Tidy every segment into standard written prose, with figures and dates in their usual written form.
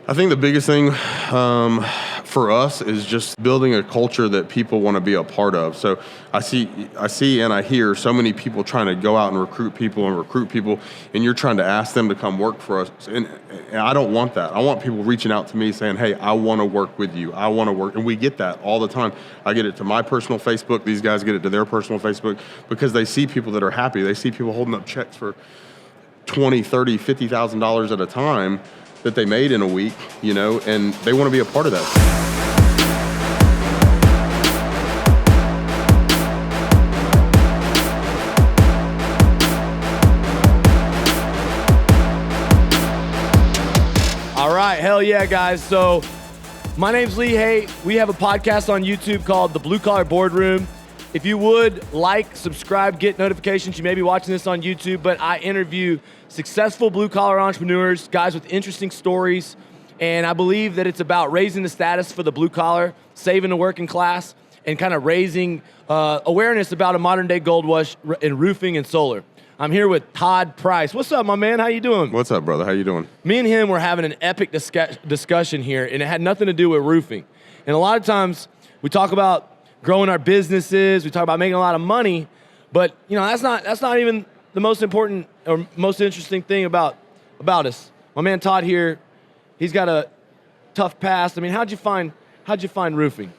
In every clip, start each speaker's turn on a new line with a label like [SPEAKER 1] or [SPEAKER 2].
[SPEAKER 1] I think the biggest thing for us is just building a culture that people want to be a part of. So I see and I hear so many people trying to go out and recruit people, and you're trying to ask them to come work for us. And I don't want that. I want people reaching out to me saying, hey, I want to work with you. I want to work. And we get that all the time. I get it to my personal Facebook. These guys get it to their personal Facebook because they see people that are happy. They see people holding up checks for $20,000, $30,000, $50,000 at a time that they made in a week, and they want to be a part of that.
[SPEAKER 2] All right, hell yeah, guys. So my name's Lee Haight. We have a podcast on YouTube called The Blue Collar Boardroom. If you would like, subscribe, get notifications. You may be watching this on YouTube, but I interview successful blue-collar entrepreneurs, guys with interesting stories, and I believe that it's about raising the status for the blue-collar, saving the working class, and kind of raising awareness about a modern-day gold rush in roofing and solar. I'm here with Todd Price. What's up, my man? How you doing?
[SPEAKER 1] What's up, brother? How you doing?
[SPEAKER 2] Me and him were having an epic discussion here, and it had nothing to do with roofing. And a lot of times, we talk about growing our businesses, we talk about making a lot of money, but that's not even the most important or most interesting thing about us. My man Todd here, he's got a tough past. I mean, how'd you find roofing?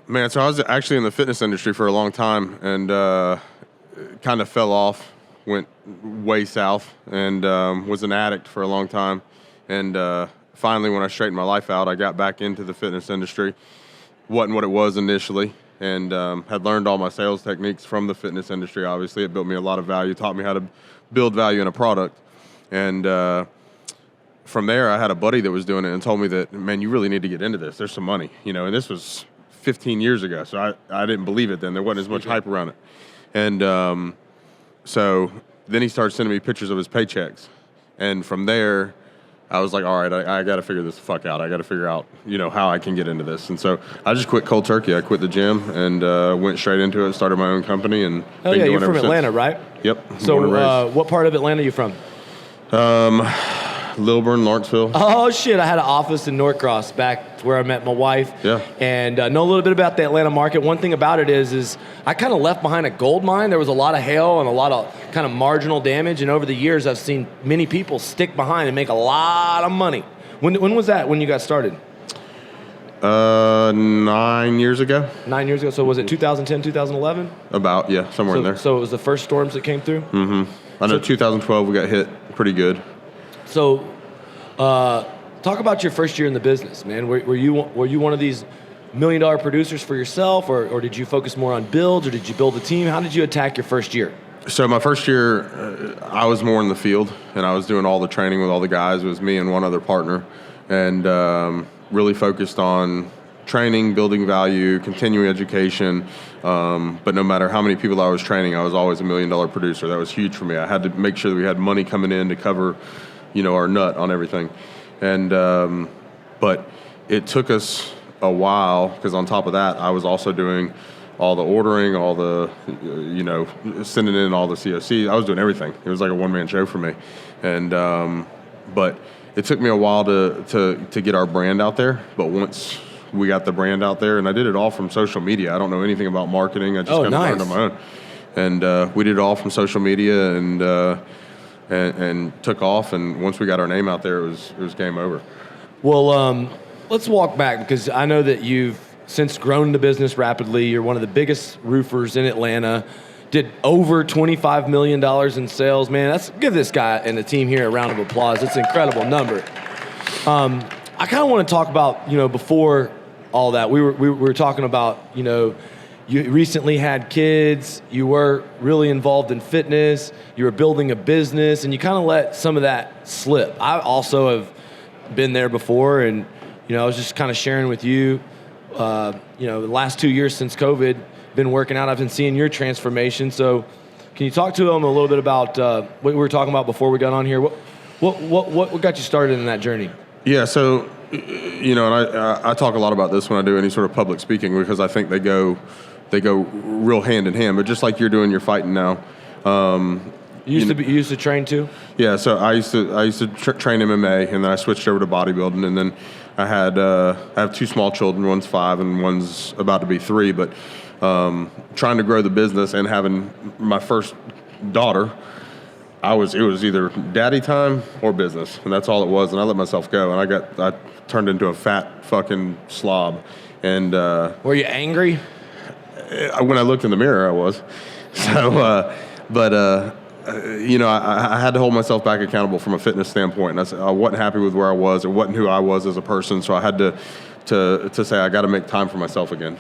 [SPEAKER 1] Man, so I was actually in the fitness industry for a long time and kind of fell off, went way south, and was an addict for a long time. And finally, when I straightened my life out, I got back into the fitness industry. Wasn't what it was initially, and had learned all my sales techniques from the fitness industry. Obviously, it built me a lot of value, taught me how to build value in a product. And from there, I had a buddy that was doing it and told me that, man, you really need to get into this. There's some money, and this was 15 years ago, so I didn't believe it then. There wasn't as much hype around it. And so then he started sending me pictures of his paychecks. And from there, I was like, all right, I got to figure this the fuck out. I got to figure out, how I can get into this. And so I just quit cold turkey. I quit the gym and went straight into it, started my own company. And
[SPEAKER 2] oh, yeah, you're from Atlanta, right?
[SPEAKER 1] Yep.
[SPEAKER 2] So what part of Atlanta are you from?
[SPEAKER 1] Lilburn, Lawrenceville.
[SPEAKER 2] Oh, shit. I had an office in Norcross back where I met my wife.
[SPEAKER 1] Yeah.
[SPEAKER 2] And know a little bit about the Atlanta market. One thing about it is I kind of left behind a gold mine. There was a lot of hail and a lot of kind of marginal damage. And over the years, I've seen many people stick behind and make a lot of money. When was that when you got started?
[SPEAKER 1] 9 years ago.
[SPEAKER 2] 9 years ago. So was it 2010, 2011?
[SPEAKER 1] About, yeah, somewhere in there.
[SPEAKER 2] So it was the first storms that came through?
[SPEAKER 1] Mm-hmm. I know 2012 we got hit pretty good.
[SPEAKER 2] So, talk about your first year in the business, man. Were you one of these $1 million producers for yourself, or did you focus more on builds, or did you build a team? How did you attack your first year?
[SPEAKER 1] So my first year, I was more in the field, and I was doing all the training with all the guys. It was me and one other partner, and really focused on training, building value, continuing education. But no matter how many people I was training, I was always $1 million producer. That was huge for me. I had to make sure that we had money coming in to cover our nut on everything. And, but it took us a while, because on top of that, I was also doing all the ordering, all the, sending in all the COC. I was doing everything. It was like a one-man show for me. And, but it took me a while to get our brand out there. But once we got the brand out there, and I did it all from social media. I don't know anything about marketing. I just kind of learned on my own. And we did it all from social media, and took off, and once we got our name out there, it was game over.
[SPEAKER 2] Well, let's walk back, because I know that you've since grown the business rapidly. You're one of the biggest roofers in Atlanta. Did over $25 million in sales. Man, let's give this guy and the team here a round of applause. It's an incredible number. I kind of want to talk about, before all that, we were talking about, you recently had kids, you were really involved in fitness, you were building a business, and you kind of let some of that slip. I also have been there before, and I was just kind of sharing with you, the last 2 years since COVID, been working out, I've been seeing your transformation. So can you talk to them a little bit about what we were talking about before we got on here? What got you started in that journey?
[SPEAKER 1] Yeah, so, and I talk a lot about this when I do any sort of public speaking, because I think they go real hand in hand. But just like you're doing your fighting now,
[SPEAKER 2] You used to train too?
[SPEAKER 1] Yeah, so I used to train MMA, and then I switched over to bodybuilding, and then I have 2 small children. One's 5 and one's about to be 3. But trying to grow the business and having my first daughter, it was either daddy time or business, and that's all it was. And I let myself go, and I turned into a fat fucking slob. And
[SPEAKER 2] were you angry?
[SPEAKER 1] When I looked in the mirror, I was. So, I had to hold myself back accountable from a fitness standpoint. And I wasn't happy with where I was. It wasn't who I was as a person. So I had to say I got to make time for myself again.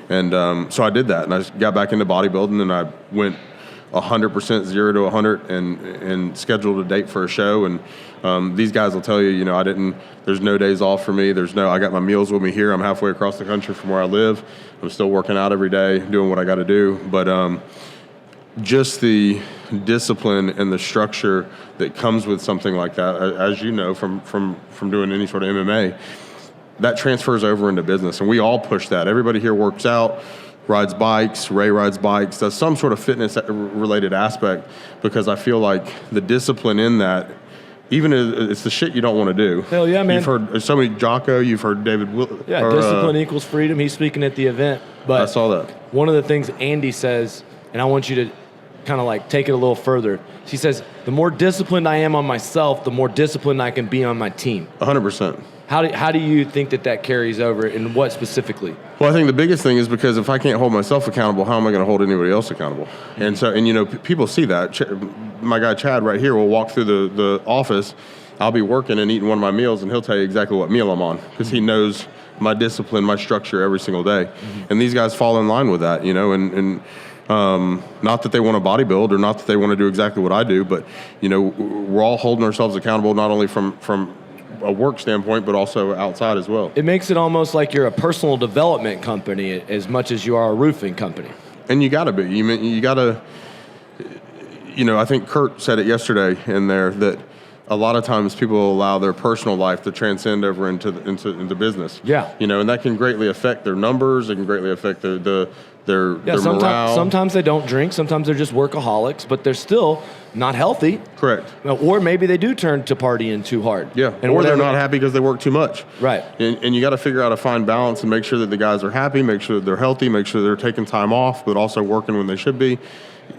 [SPEAKER 1] And so I did that, and I got back into bodybuilding, and I went 100% 0 to 100 and scheduled a date for a show. And these guys will tell you, there's no days off for me. I got my meals with me here. I'm halfway across the country from where I live. I'm still working out every day, doing what I got to do. But just the discipline and the structure that comes with something like that, as you know, from doing any sort of MMA, that transfers over into business. And we all push that. Everybody here works out, rides bikes, Ray rides bikes, does some sort of fitness related aspect, because I feel like the discipline in that, even it's the shit you don't want to do.
[SPEAKER 2] Hell yeah, man.
[SPEAKER 1] You've heard so many Jocko, you've heard David.
[SPEAKER 2] Discipline equals freedom. He's speaking at the event. But
[SPEAKER 1] I saw that.
[SPEAKER 2] One of the things Andy says, and I want you to kind of like take it a little further. He says, the more disciplined I am on myself, the more disciplined I can be on my team.
[SPEAKER 1] 100%.
[SPEAKER 2] How do you think that carries over, and what specifically?
[SPEAKER 1] Well, I think the biggest thing is because if I can't hold myself accountable, how am I going to hold anybody else accountable? Mm-hmm. And people see that. My guy Chad right here will walk through the office. I'll be working and eating one of my meals, and he'll tell you exactly what meal I'm on, because he knows my discipline, my structure every single day. Mm-hmm. And these guys fall in line with that, and not that they want to bodybuild or not that they want to do exactly what I do, but we're all holding ourselves accountable, not only from a work standpoint, but also outside as well.
[SPEAKER 2] It makes it almost like you're a personal development company as much as you are a roofing company.
[SPEAKER 1] And you got to be. You got to. I think Kurt said it yesterday in there that a lot of times people allow their personal life to transcend over into business.
[SPEAKER 2] Yeah.
[SPEAKER 1] And that can greatly affect their numbers. It can greatly affect their morale.
[SPEAKER 2] Sometimes they don't drink. Sometimes they're just workaholics, but they're still not healthy.
[SPEAKER 1] Correct.
[SPEAKER 2] Or maybe they do turn to partying too hard.
[SPEAKER 1] Yeah. Or they're not happy because they work too much.
[SPEAKER 2] Right.
[SPEAKER 1] And you got to figure out a fine balance and make sure that the guys are happy, make sure that they're healthy, make sure they're taking time off, but also working when they should be.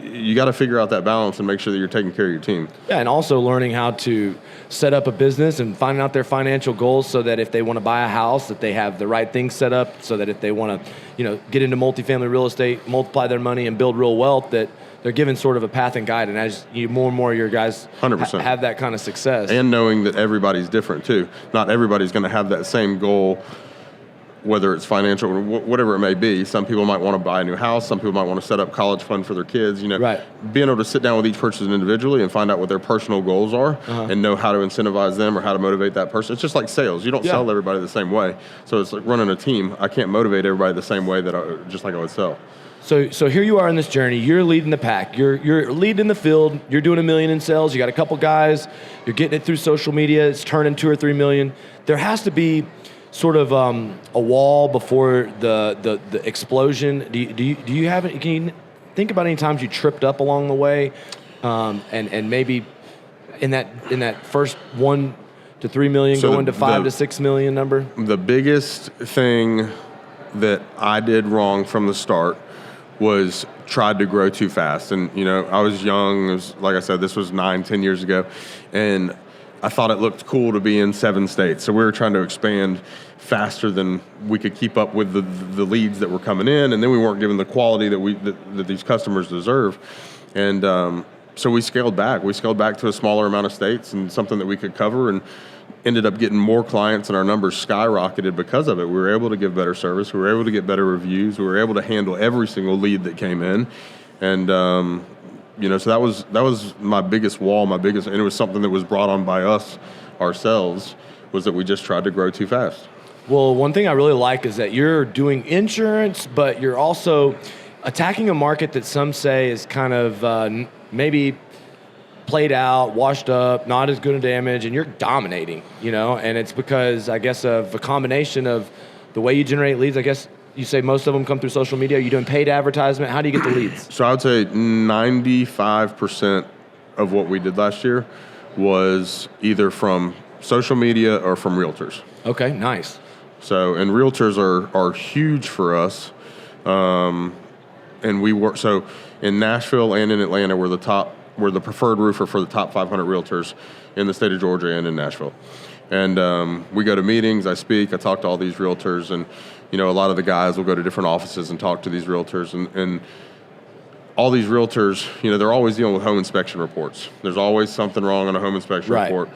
[SPEAKER 1] You got to figure out that balance and make sure that you're taking care of your team.
[SPEAKER 2] Yeah, and also learning how to set up a business and finding out their financial goals, so that if they want to buy a house, that they have the right things set up, so that if they want to, get into multifamily real estate, multiply their money and build real wealth, that they're given sort of a path and guide. And as more and more of your guys
[SPEAKER 1] 100%
[SPEAKER 2] have that kind of success.
[SPEAKER 1] And knowing that everybody's different too. Not everybody's going to have that same goal, whether it's financial or whatever it may be. Some people might want to buy a new house. Some people might want to set up college fund for their kids.
[SPEAKER 2] Right.
[SPEAKER 1] Being able to sit down with each person individually and find out what their personal goals are, and know how to incentivize them or how to motivate that person. It's just like sales. You don't sell everybody the same way. So it's like running a team. I can't motivate everybody the same way just like I would sell.
[SPEAKER 2] So here you are in this journey. You're leading the pack. You're leading the field. You're doing $1 million in sales. You got a couple guys. You're getting it through social media. It's turning $2 or $3 million. There has to be sort of a wall before the explosion. Do you have it? Can you think about any times you tripped up along the way, and maybe in that first 1 to 3 million going to 5 to 6 million number? The biggest thing that I did wrong from the start was tried to grow too fast. And I was young. It was, like I said, this was 9-10 years ago, and I thought it looked cool to be in 7 states. So we were trying to expand faster than we could keep up with the leads that were coming in, and then we weren't given the quality that these customers deserve. And so we scaled back. We scaled back to a smaller amount of states and something that we could cover, and ended up getting more clients, and our numbers skyrocketed because of it. We were able to give better service. We were able to get better reviews. We were able to handle every single lead that came in. And so that was my biggest wall, and it was something that was brought on by us ourselves, was that we just tried to grow too fast. Well, one thing I really like is that you're doing insurance, but you're also attacking a market that some say is kind of maybe played out, washed up, not as good a damage, and you're dominating, and it's because, I guess, of a combination of the way you generate leads. I guess you say most of them come through social media. Are you doing paid advertisement? How do you get the leads? So I would say 95%
[SPEAKER 1] of what we did last year was either from social media or from realtors.
[SPEAKER 2] Okay, nice.
[SPEAKER 1] So, and realtors are huge for us. And we work, so in Nashville and in Atlanta, we're the preferred roofer for the top 500 realtors in the state of Georgia and in Nashville. And we go to meetings, I speak, I talk to all these realtors, and a lot of the guys will go to different offices and talk to these realtors, and all these realtors, they're always dealing with home inspection reports. There's always something wrong on a home inspection report.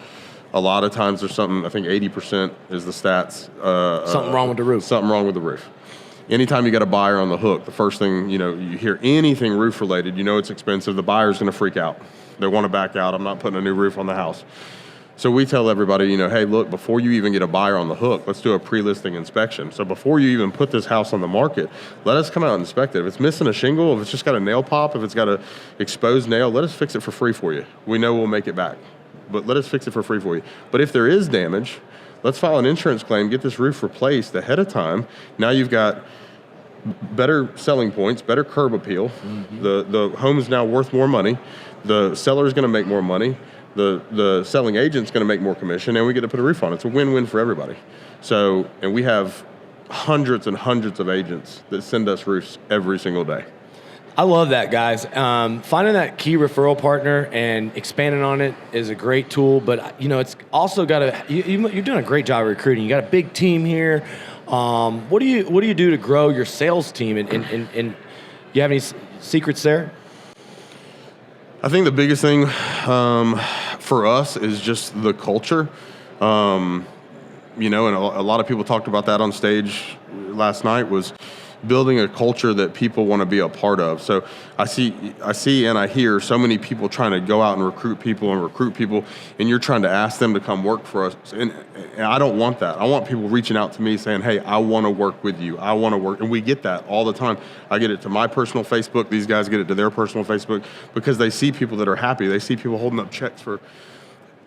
[SPEAKER 1] A lot of times there's something, I think 80% is the stats.
[SPEAKER 2] Something wrong with the roof.
[SPEAKER 1] Something wrong with the roof. Anytime you got a buyer on the hook, the first thing, you hear anything roof related, it's expensive, the buyer's gonna freak out. They wanna back out, I'm not putting a new roof on the house. So we tell everybody, hey, look, before you even get a buyer on the hook, let's do a pre-listing inspection. So before you even put this house on the market, let us come out and inspect it. If it's missing a shingle, if it's just got a nail pop, if it's got an exposed nail, let us fix it for free for you. We know we'll make it back, but let us fix it for free for you. But if there is damage, let's file an insurance claim, get this roof replaced ahead of time. Now you've got better selling points, better curb appeal. Mm-hmm. The home is now worth more money. The seller is going to make more money. The selling agent's going to make more commission, and we get to put a roof on it. It's a win-win for everybody. So, and we have hundreds and hundreds of agents that send us roofs every single day.
[SPEAKER 2] I love that, guys. Finding that key referral partner and expanding on it is a great tool, but it's also got to. You're doing a great job of recruiting. You got a big team here. What do you do to grow your sales team? And you have any secrets there?
[SPEAKER 1] I think the biggest thing for us is just the culture. And a lot of people talked about that on stage last night, was building a culture that people want to be a part of. So I see and I hear so many people trying to go out and recruit people, and you're trying to ask them to come work for us. And I don't want that. I want people reaching out to me saying, hey, I want to work with you. I want to work. And we get that all the time. I get it to my personal Facebook. These guys get it to their personal Facebook, because they see people that are happy. They see people holding up checks for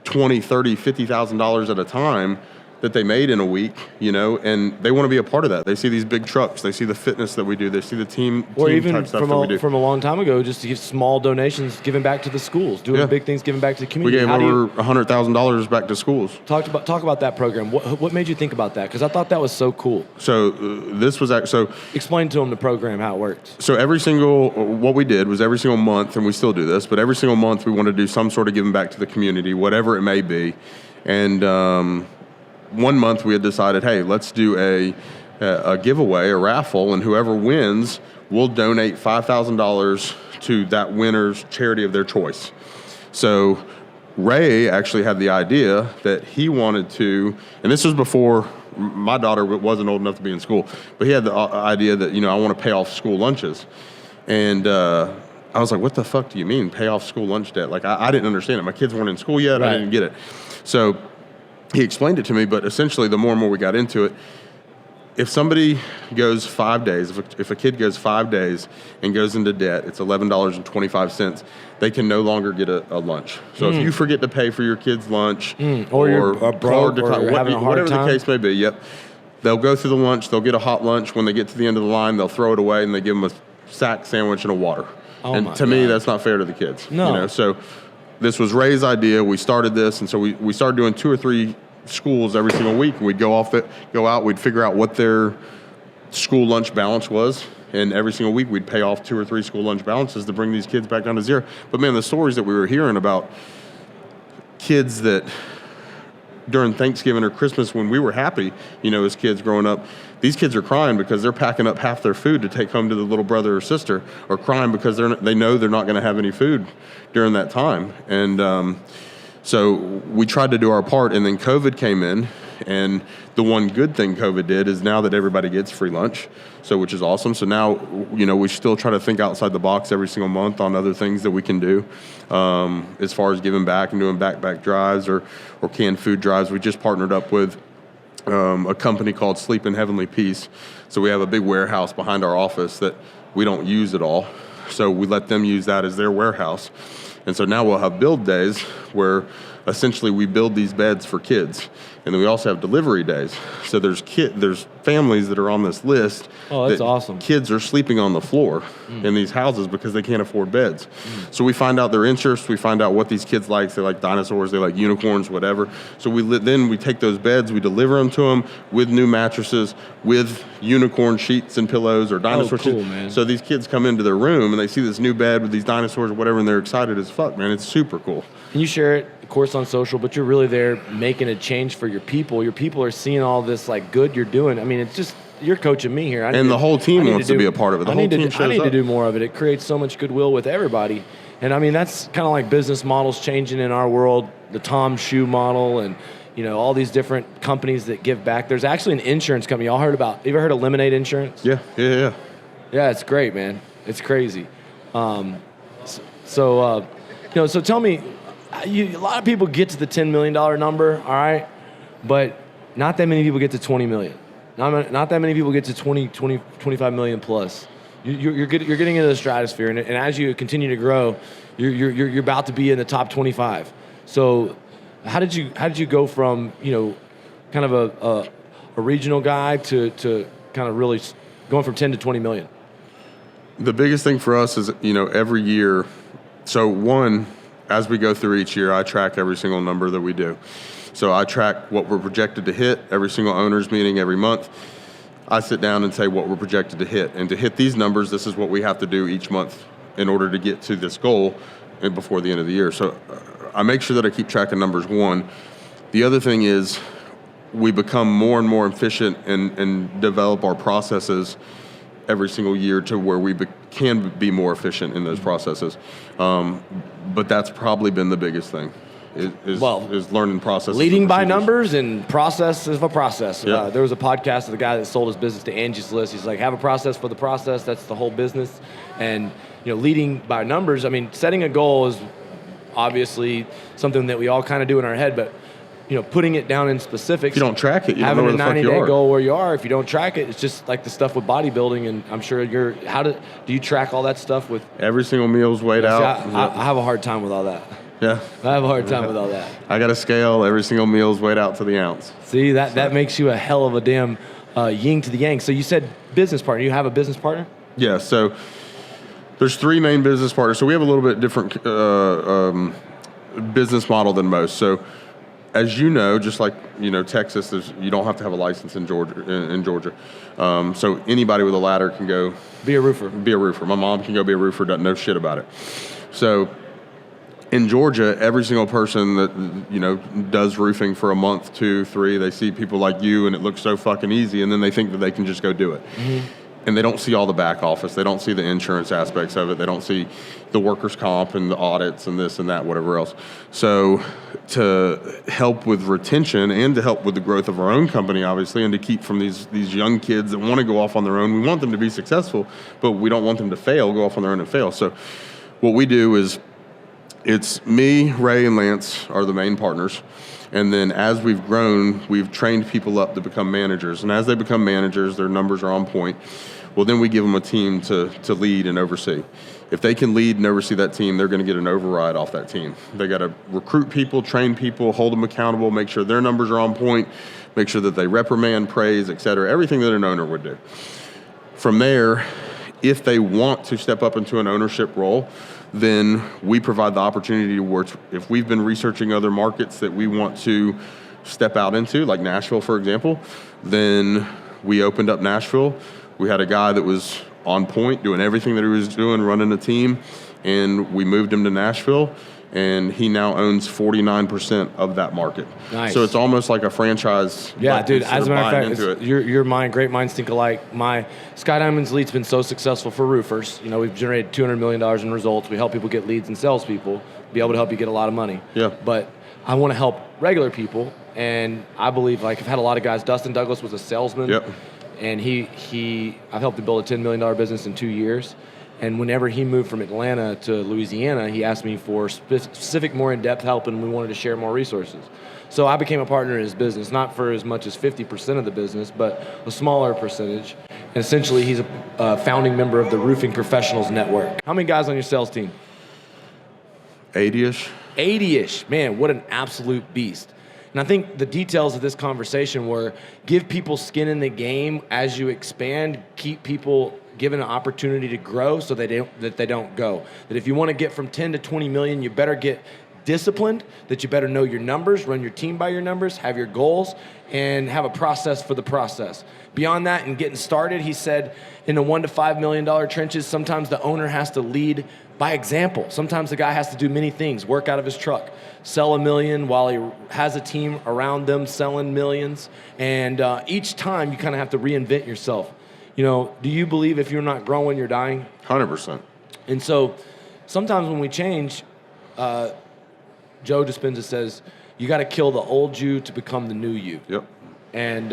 [SPEAKER 1] $20,000, $30,000, $50,000 at a time that they made in a week, and they want to be a part of that. They see these big trucks, they see the fitness that we do, they see the team
[SPEAKER 2] even
[SPEAKER 1] type stuff that we do.
[SPEAKER 2] From a long time ago, just to give small donations, giving back to the schools, doing big things, giving back to the community.
[SPEAKER 1] We gave over $100,000 back to schools.
[SPEAKER 2] Talk about that program. What made you think about that? Because I thought that was so cool.
[SPEAKER 1] So this was
[SPEAKER 2] explain to them the program, how it works.
[SPEAKER 1] So what we did was every single month, and we still do this, but every single month we want to do some sort of giving back to the community, whatever it may be, and. One month we had decided, hey, let's do a giveaway, a raffle, and whoever wins, we'll donate $5,000 to that winner's charity of their choice. So Ray actually had the idea that he wanted to, and this was before my daughter wasn't old enough to be in school, but he had the idea that, I want to pay off school lunches. And I was like, what the fuck do you mean, pay off school lunch debt? Like, I didn't understand it. My kids weren't in school yet. Right. I didn't get it. So he explained it to me, but essentially the more and more we got into it, if somebody goes 5 days, if a kid goes 5 days and goes into debt, it's $11.25. They can no longer get a lunch. So if you forget to pay for your kid's lunch,
[SPEAKER 2] or you're broke, or having a hard
[SPEAKER 1] whatever
[SPEAKER 2] time,
[SPEAKER 1] the case may be, they'll go through the lunch, they'll get a hot lunch. When they get to the end of the line, they'll throw it away, and they give them a sack sandwich and a water. And to me, that's not fair to the kids.
[SPEAKER 2] No.
[SPEAKER 1] So this was Ray's idea. We started this, and so we started doing 2 or 3 schools every single week, and we'd go out, we'd figure out what their school lunch balance was, and every single week we'd pay off 2 or 3 school lunch balances to bring these kids back down to zero. But man, the stories that we were hearing about kids that during Thanksgiving or Christmas, when we were happy, as kids growing up, these kids are crying because they're packing up half their food to take home to the little brother or sister, or crying because they know they're not going to have any food during that time. And so we tried to do our part, and then COVID came in, and the one good thing COVID did is now that everybody gets free lunch, which is awesome. So now, we still try to think outside the box every single month on other things that we can do as far as giving back and doing backpack drives or canned food drives. We just partnered up with a company called Sleep in Heavenly Peace. So we have a big warehouse behind our office that we don't use at all. So we let them use that as their warehouse. And so now we'll have build days where essentially we build these beds for kids. And then we also have delivery days. So there's families that are on this list.
[SPEAKER 2] Oh, that's
[SPEAKER 1] that
[SPEAKER 2] awesome.
[SPEAKER 1] Kids are sleeping on the floor in these houses because they can't afford beds. So we find out their interests. We find out what these kids like. They like dinosaurs. They like unicorns, whatever. So then we take those beds, we deliver them to them with new mattresses, with unicorn sheets and pillows or dinosaur sheets.
[SPEAKER 2] Man.
[SPEAKER 1] So these kids come into their room and they see this new bed with these dinosaurs or whatever, and they're excited as fuck, man. It's super cool.
[SPEAKER 2] And you share it, of course, on social, but you're really there making a change for your people. Your people are seeing all this like good you're doing. I mean, it's just, you're coaching me here.
[SPEAKER 1] The whole team wants to be a part of it. The whole team shows up.
[SPEAKER 2] I need to do more of it. It creates so much goodwill with everybody. And I mean, that's kind of like business models changing in our world, the Tom Shoe model and, you know, all these different companies that give back. There's actually an insurance company. Y'all heard about, you ever heard of Lemonade Insurance?
[SPEAKER 1] Yeah.
[SPEAKER 2] Yeah, it's great, man. It's crazy. So tell me, a lot of people get to the $10 million number, all right? But not that many people get to 20 million. Not that many people get to 25 million plus. You're getting into the stratosphere, and as you continue to grow, you're about to be in the top 25. So how did you go from, you know, kind of a regional guy to kind of really going from 10 to 20 million?
[SPEAKER 1] The biggest thing for us is, you know, every year. So one, as we go through each year, I track every single number that we do. So I track what we're projected to hit every single owner's meeting every month. I sit down and say what we're projected to hit. And to hit these numbers, this is what we have to do each month in order to get to this goal before the end of the year. So I make sure that I keep track of numbers, one. The other thing is we become more and more efficient and develop our processes every single year to where we can be more efficient in those processes. But that's probably been the biggest thing. Is learning processes.
[SPEAKER 2] Leading by numbers and process is a process.
[SPEAKER 1] Yep.
[SPEAKER 2] There was a podcast of the guy that sold his business to Angie's List. He's like, have a process for the process. That's the whole business. And, you know, leading by numbers, I mean, setting a goal is obviously something that we all kind of do in our head, but, you know, putting it down in specifics.
[SPEAKER 1] If you don't track it, you don't know where the fuck you are.
[SPEAKER 2] Having a 90-day goal where you are, if you don't track it, it's just like the stuff with bodybuilding, and I'm sure do you track all that stuff with?
[SPEAKER 1] Every single meal's weighed out.
[SPEAKER 2] I have a hard time with all that.
[SPEAKER 1] Yeah.
[SPEAKER 2] I have a hard time with all that.
[SPEAKER 1] I got a scale. Every single meal's weighed out to the ounce.
[SPEAKER 2] See, that makes you a hell of a damn yin to the yang. So you said business partner. You have a business partner?
[SPEAKER 1] Yeah. So there's three main business partners. So we have a little bit different business model than most. So as you know, just like, you know, Texas, you don't have to have a license in Georgia. So anybody with a ladder can go
[SPEAKER 2] be a roofer.
[SPEAKER 1] My mom can go be a roofer. Doesn't know shit about it. So in Georgia, every single person that, you know, does roofing for a month, 2, 3, they see people like you and it looks so fucking easy, and then they think that they can just go do it. Mm-hmm. And they don't see all the back office. They don't see the insurance aspects of it. They don't see the workers' comp and the audits and this and that, whatever else. So to help with retention and to help with the growth of our own company, obviously, and to keep from these young kids that want to go off on their own, we want them to be successful, but we don't want them to go off on their own and fail. So what we do is, it's me, Ray, and Lance are the main partners. And then as we've grown, we've trained people up to become managers. And as they become managers, their numbers are on point. Well, then we give them a team to lead and oversee. If they can lead and oversee that team, they're going to get an override off that team. They got to recruit people, train people, hold them accountable, make sure their numbers are on point, make sure that they reprimand, praise, et cetera, everything that an owner would do. From there, if they want to step up into an ownership role, then we provide the opportunity where if we've been researching other markets that we want to step out into, like Nashville, for example, then we opened up Nashville. We had a guy that was on point, doing everything that he was doing, running a team, and we moved him to Nashville, and he now owns 49% of that market.
[SPEAKER 2] Nice.
[SPEAKER 1] So it's almost like a franchise.
[SPEAKER 2] Yeah, dude, as a matter of fact, your mind, great minds think alike. My Skydiamonds Elite's been so successful for roofers. You know, we've generated $200 million in results. We help people get leads and salespeople, be able to help you get a lot of money.
[SPEAKER 1] Yeah.
[SPEAKER 2] But I want to help regular people, and I believe, like, I've had a lot of guys. Dustin Douglas was a salesman.
[SPEAKER 1] Yep.
[SPEAKER 2] And I've helped him build a $10 million business in 2 years. And whenever he moved from Atlanta to Louisiana, he asked me for specific, more in-depth help, and we wanted to share more resources. So I became a partner in his business, not for as much as 50% of the business, but a smaller percentage. And essentially, he's a founding member of the Roofing Professionals Network. How many guys on your sales team?
[SPEAKER 1] 80-ish.
[SPEAKER 2] 80-ish. Man, what an absolute beast. And I think the details of this conversation were give people skin in the game as you expand, keep people given an opportunity to grow so that they don't go. That if you want to get from 10 to 20 million, you better get disciplined, that you better know your numbers, run your team by your numbers, have your goals, and have a process for the process. Beyond that and getting started, he said, in the $1 to $5 million trenches, sometimes the owner has to lead by example. Sometimes the guy has to do many things, work out of his truck, sell $1 million while he has a team around them selling millions. And each time you kind of have to reinvent yourself. You know, do you believe if you're not growing, you're dying?
[SPEAKER 1] 100%.
[SPEAKER 2] And so sometimes when we change, Joe Dispenza says, you got to kill the old you to become the new you.
[SPEAKER 1] Yep.
[SPEAKER 2] And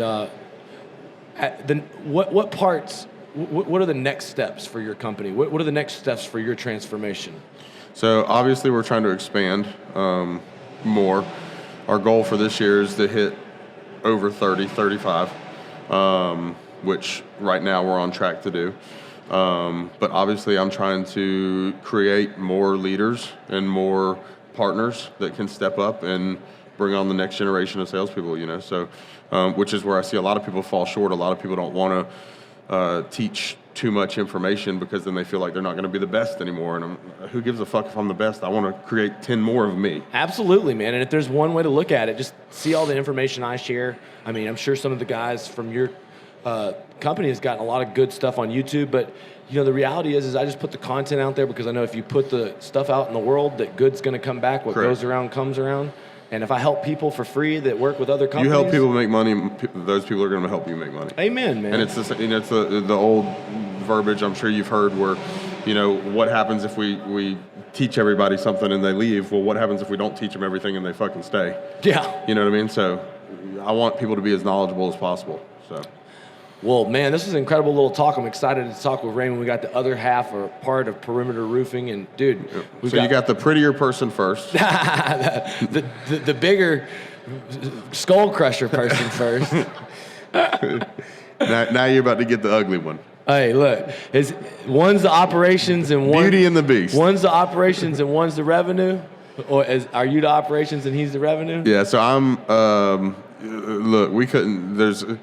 [SPEAKER 2] what parts, what are the next steps for your company? What are the next steps for your transformation?
[SPEAKER 1] So obviously we're trying to expand more. Our goal for this year is to hit over 30, 35, which right now we're on track to do. But obviously I'm trying to create more leaders and more partners that can step up and bring on the next generation of salespeople, you know, so which is where I see a lot of people fall short. A lot of people don't want to teach too much information because then they feel like they're not going to be the best anymore. And who gives a fuck if I'm the best? I want to create 10 more of me.
[SPEAKER 2] Absolutely, man. And if there's one way to look at it, just see all the information I share. I mean, I'm sure some of the guys from your company has gotten a lot of good stuff on YouTube, but you know, the reality is I just put the content out there because I know if you put the stuff out in the world, that good's going to come back. What
[SPEAKER 1] Correct.
[SPEAKER 2] goes around comes around. And if I help people for free that work with other companies,
[SPEAKER 1] you help people make money, those people are going to help you make money.
[SPEAKER 2] Amen, man.
[SPEAKER 1] And it's the, you know, it's the old verbiage I'm sure you've heard where, you know, what happens if we teach everybody something and they leave? Well, what happens if we don't teach them everything and they fucking stay?
[SPEAKER 2] Yeah.
[SPEAKER 1] You know what I mean? So I want people to be as knowledgeable as possible. So.
[SPEAKER 2] Well, man, this is an incredible little talk. I'm excited to talk with Raymond. We got the other half or part of Perimeter Roofing, and dude,
[SPEAKER 1] you got the prettier person first,
[SPEAKER 2] the bigger skull crusher person first.
[SPEAKER 1] now you're about to get the ugly one.
[SPEAKER 2] Hey, look, one's the operations and one
[SPEAKER 1] Beauty and the Beast.
[SPEAKER 2] One's the operations and one's the revenue, or are you the operations and he's the revenue?
[SPEAKER 1] Yeah. So I'm. Look, we couldn't.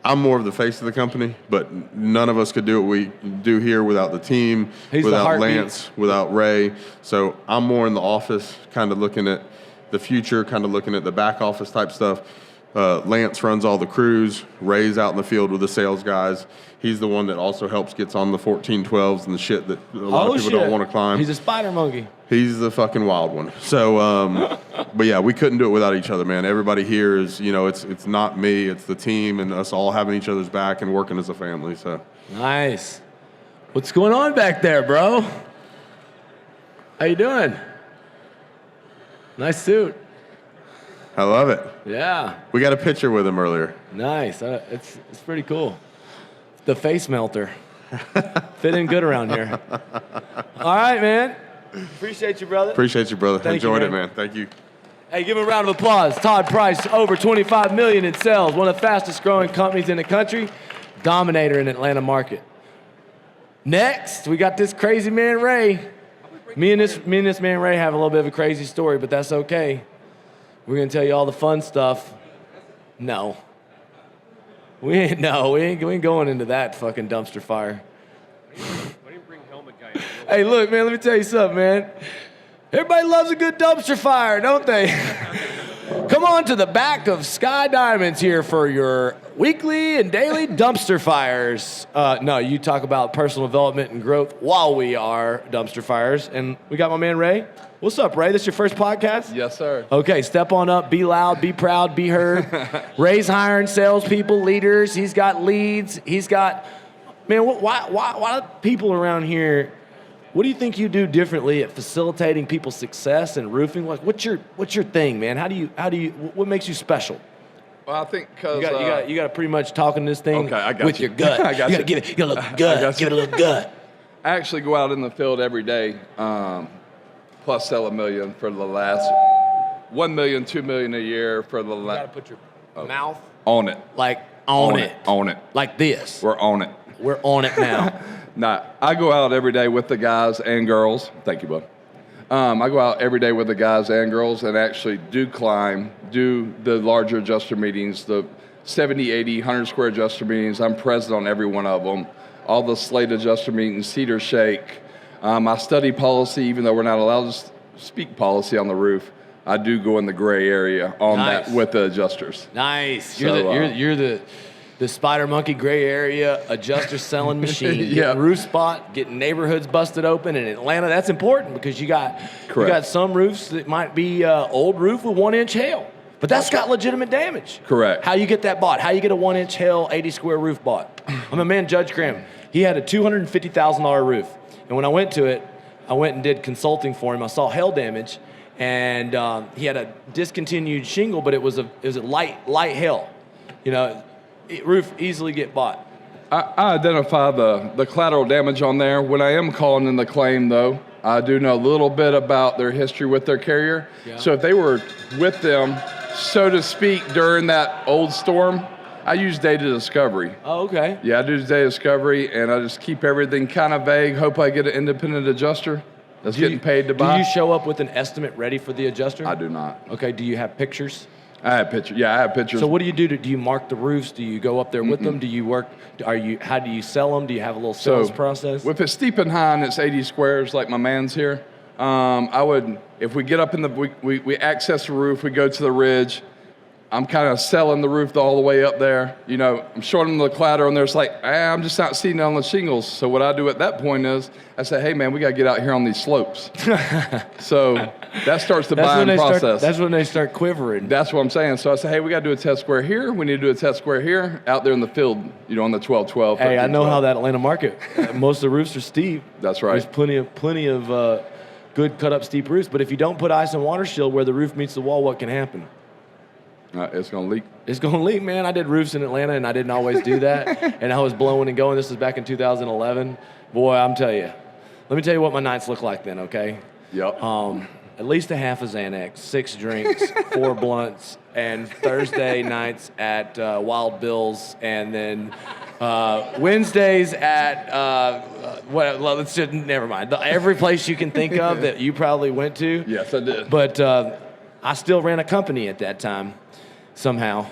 [SPEAKER 1] I'm more of the face of the company, but none of us could do what we do here without the team, without Lance, without Ray. So I'm more in the office, kind of looking at the future, kind of looking at the back office type stuff. Lance runs all the crews. Ray's out in the field with the sales guys. He's the one that also gets on the 1412s and the shit that a lot of people don't want to climb.
[SPEAKER 2] He's a spider monkey.
[SPEAKER 1] He's the fucking wild one. So, but yeah, we couldn't do it without each other, man. Everybody here is, you know, it's not me, it's the team and us all having each other's back and working as a family. So
[SPEAKER 2] nice. What's going on back there, bro? How you doing? Nice suit.
[SPEAKER 1] I love it.
[SPEAKER 2] Yeah.
[SPEAKER 1] We got a picture with him earlier.
[SPEAKER 2] Nice. It's pretty cool. The face melter. Fit in good around here. All right, man. Appreciate you, brother.
[SPEAKER 1] Appreciate you, brother.
[SPEAKER 2] Thank
[SPEAKER 1] Enjoyed
[SPEAKER 2] you,
[SPEAKER 1] it, man. Thank you.
[SPEAKER 2] Hey, give him a round of applause. Todd Price, over $25 million in sales, one of the fastest growing companies in the country, dominator in the Atlanta market. Next, we got this crazy man, Ray. Me and this man, Ray, have a little bit of a crazy story, but that's okay. We're going to tell you all the fun stuff. No. We ain't going into that fucking dumpster fire.
[SPEAKER 3] Why do you bring helmet guy in?
[SPEAKER 2] Hey, look, man, let me tell you something, man. Everybody loves a good dumpster fire, don't they? Come on to the back of Skydiamonds here for your weekly and daily dumpster fires. No, you talk about personal development and growth while we are dumpster fires. And we got my man, Ray. What's up, Ray? This your first podcast?
[SPEAKER 3] Yes, sir.
[SPEAKER 2] Okay, step on up, be loud, be proud, be heard. Ray's hiring salespeople, leaders. He's got leads. He's got, man, why do people around here, what do you think you do differently at facilitating people's success and roofing? Like, what's your thing, man? How do you, what makes you special?
[SPEAKER 3] Well, I think because
[SPEAKER 2] You got to pretty much talk in this thing
[SPEAKER 3] okay, I got
[SPEAKER 2] with
[SPEAKER 3] you.
[SPEAKER 2] your gut.
[SPEAKER 3] I got
[SPEAKER 2] you
[SPEAKER 3] you.
[SPEAKER 2] got to give it a little gut. Give it a little gut.
[SPEAKER 3] I actually go out in the field every day, plus sell $1 million for the last $1 million, $2 million a year for the
[SPEAKER 2] You got to
[SPEAKER 3] last.
[SPEAKER 2] put your mouth
[SPEAKER 3] On it.
[SPEAKER 2] like on it.
[SPEAKER 3] On it.
[SPEAKER 2] Like this.
[SPEAKER 3] We're on it.
[SPEAKER 2] We're on it now.
[SPEAKER 3] Nah, I go out every day with the guys and girls. Thank you, bud. I go out every day with the guys and girls and actually do the larger adjuster meetings, the 70, 80, 100 square adjuster meetings. I'm present on every one of them. All the slate adjuster meetings, cedar shake. I study policy, even though we're not allowed to speak policy on the roof. I do go in the gray area on that with the adjusters.
[SPEAKER 2] Nice.
[SPEAKER 3] So,
[SPEAKER 2] You're the spider monkey gray area adjuster selling machine.
[SPEAKER 3] Yeah.
[SPEAKER 2] Getting roof spot, getting neighborhoods busted open in Atlanta. That's important because you got some roofs that might be old roof with 1-inch hail, but that's got legitimate damage.
[SPEAKER 3] Correct.
[SPEAKER 2] How you get that bought? How you get a 1-inch hail 80 square roof bought? I'm a man, Judge Graham. He had a $250,000 roof, and when I went to it, I went and did consulting for him. I saw hail damage, and he had a discontinued shingle, but it was a light hail. You know. Roof easily get bought.
[SPEAKER 3] I identify the collateral damage on there. When I am calling in the claim, though, I do know a little bit about their history with their carrier. Yeah. So if they were with them, so to speak, during that old storm, I use data discovery.
[SPEAKER 2] Oh, okay.
[SPEAKER 3] Yeah, I do data discovery, and I just keep everything kind of vague. Hope I get an independent adjuster that's getting paid to buy.
[SPEAKER 2] Do you show up with an estimate ready for the adjuster?
[SPEAKER 3] I do not.
[SPEAKER 2] Okay. Do you have pictures?
[SPEAKER 3] I have pictures. Yeah, I have pictures.
[SPEAKER 2] So what do you do? Do you mark the roofs? Do you go up there with them? Do you work? How do you sell them? Do you have a little sales process?
[SPEAKER 3] If it's steep and high and it's 80 squares like my man's here, I would, if we get up in we access the roof, we go to the ridge. I'm kind of selling the roof all the way up there. You know, I'm showing them the collateral, and they're just like, I'm just not seeing it on the shingles. So what I do at that point is I say, hey, man, we got to get out here on these slopes. So that starts the buying process.
[SPEAKER 2] That's when they start quivering.
[SPEAKER 3] That's what I'm saying. So I say, hey, we got to do a test square here. We need to do a test square here out there in the field, you know, on the 12-12.
[SPEAKER 2] Hey, I know how that Atlanta market, most of the roofs are steep.
[SPEAKER 3] That's right.
[SPEAKER 2] There's plenty of good cut-up steep roofs. But if you don't put ice and water shield where the roof meets the wall, what can happen?
[SPEAKER 3] It's going to leak.
[SPEAKER 2] It's going to leak, man. I did roofs in Atlanta, and I didn't always do that. And I was blowing and going. This was back in 2011. Boy, I'm telling you. Let me tell you what my nights look like then, okay?
[SPEAKER 3] Yep.
[SPEAKER 2] At least a half a Xanax, 6 drinks, 4 blunts, and Thursday nights at Wild Bill's, and then Wednesdays at let's just never mind. Every place you can think of that you probably went to.
[SPEAKER 3] Yes, I did.
[SPEAKER 2] But I still ran a company at that time. Somehow.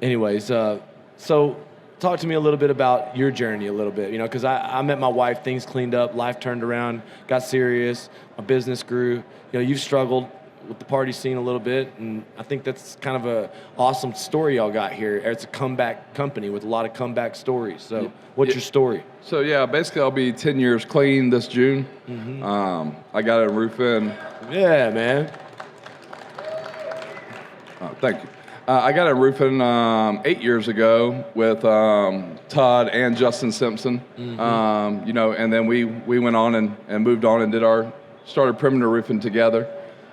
[SPEAKER 2] Anyways, so talk to me a little bit about your journey a little bit, you know, because I met my wife, things cleaned up, life turned around, got serious, my business grew. You know, you've struggled with the party scene a little bit, and I think that's kind of a awesome story y'all got here. It's a comeback company with a lot of comeback stories. So what's your story? So,
[SPEAKER 3] yeah, basically I'll be 10 years clean this June. Mm-hmm. I got a roof in.
[SPEAKER 2] Yeah, man.
[SPEAKER 3] Thank you. I got a roofing 8 years ago with Todd and Justin Simpson. Mm-hmm. You know, and then we went on and moved on and started perimeter roofing together.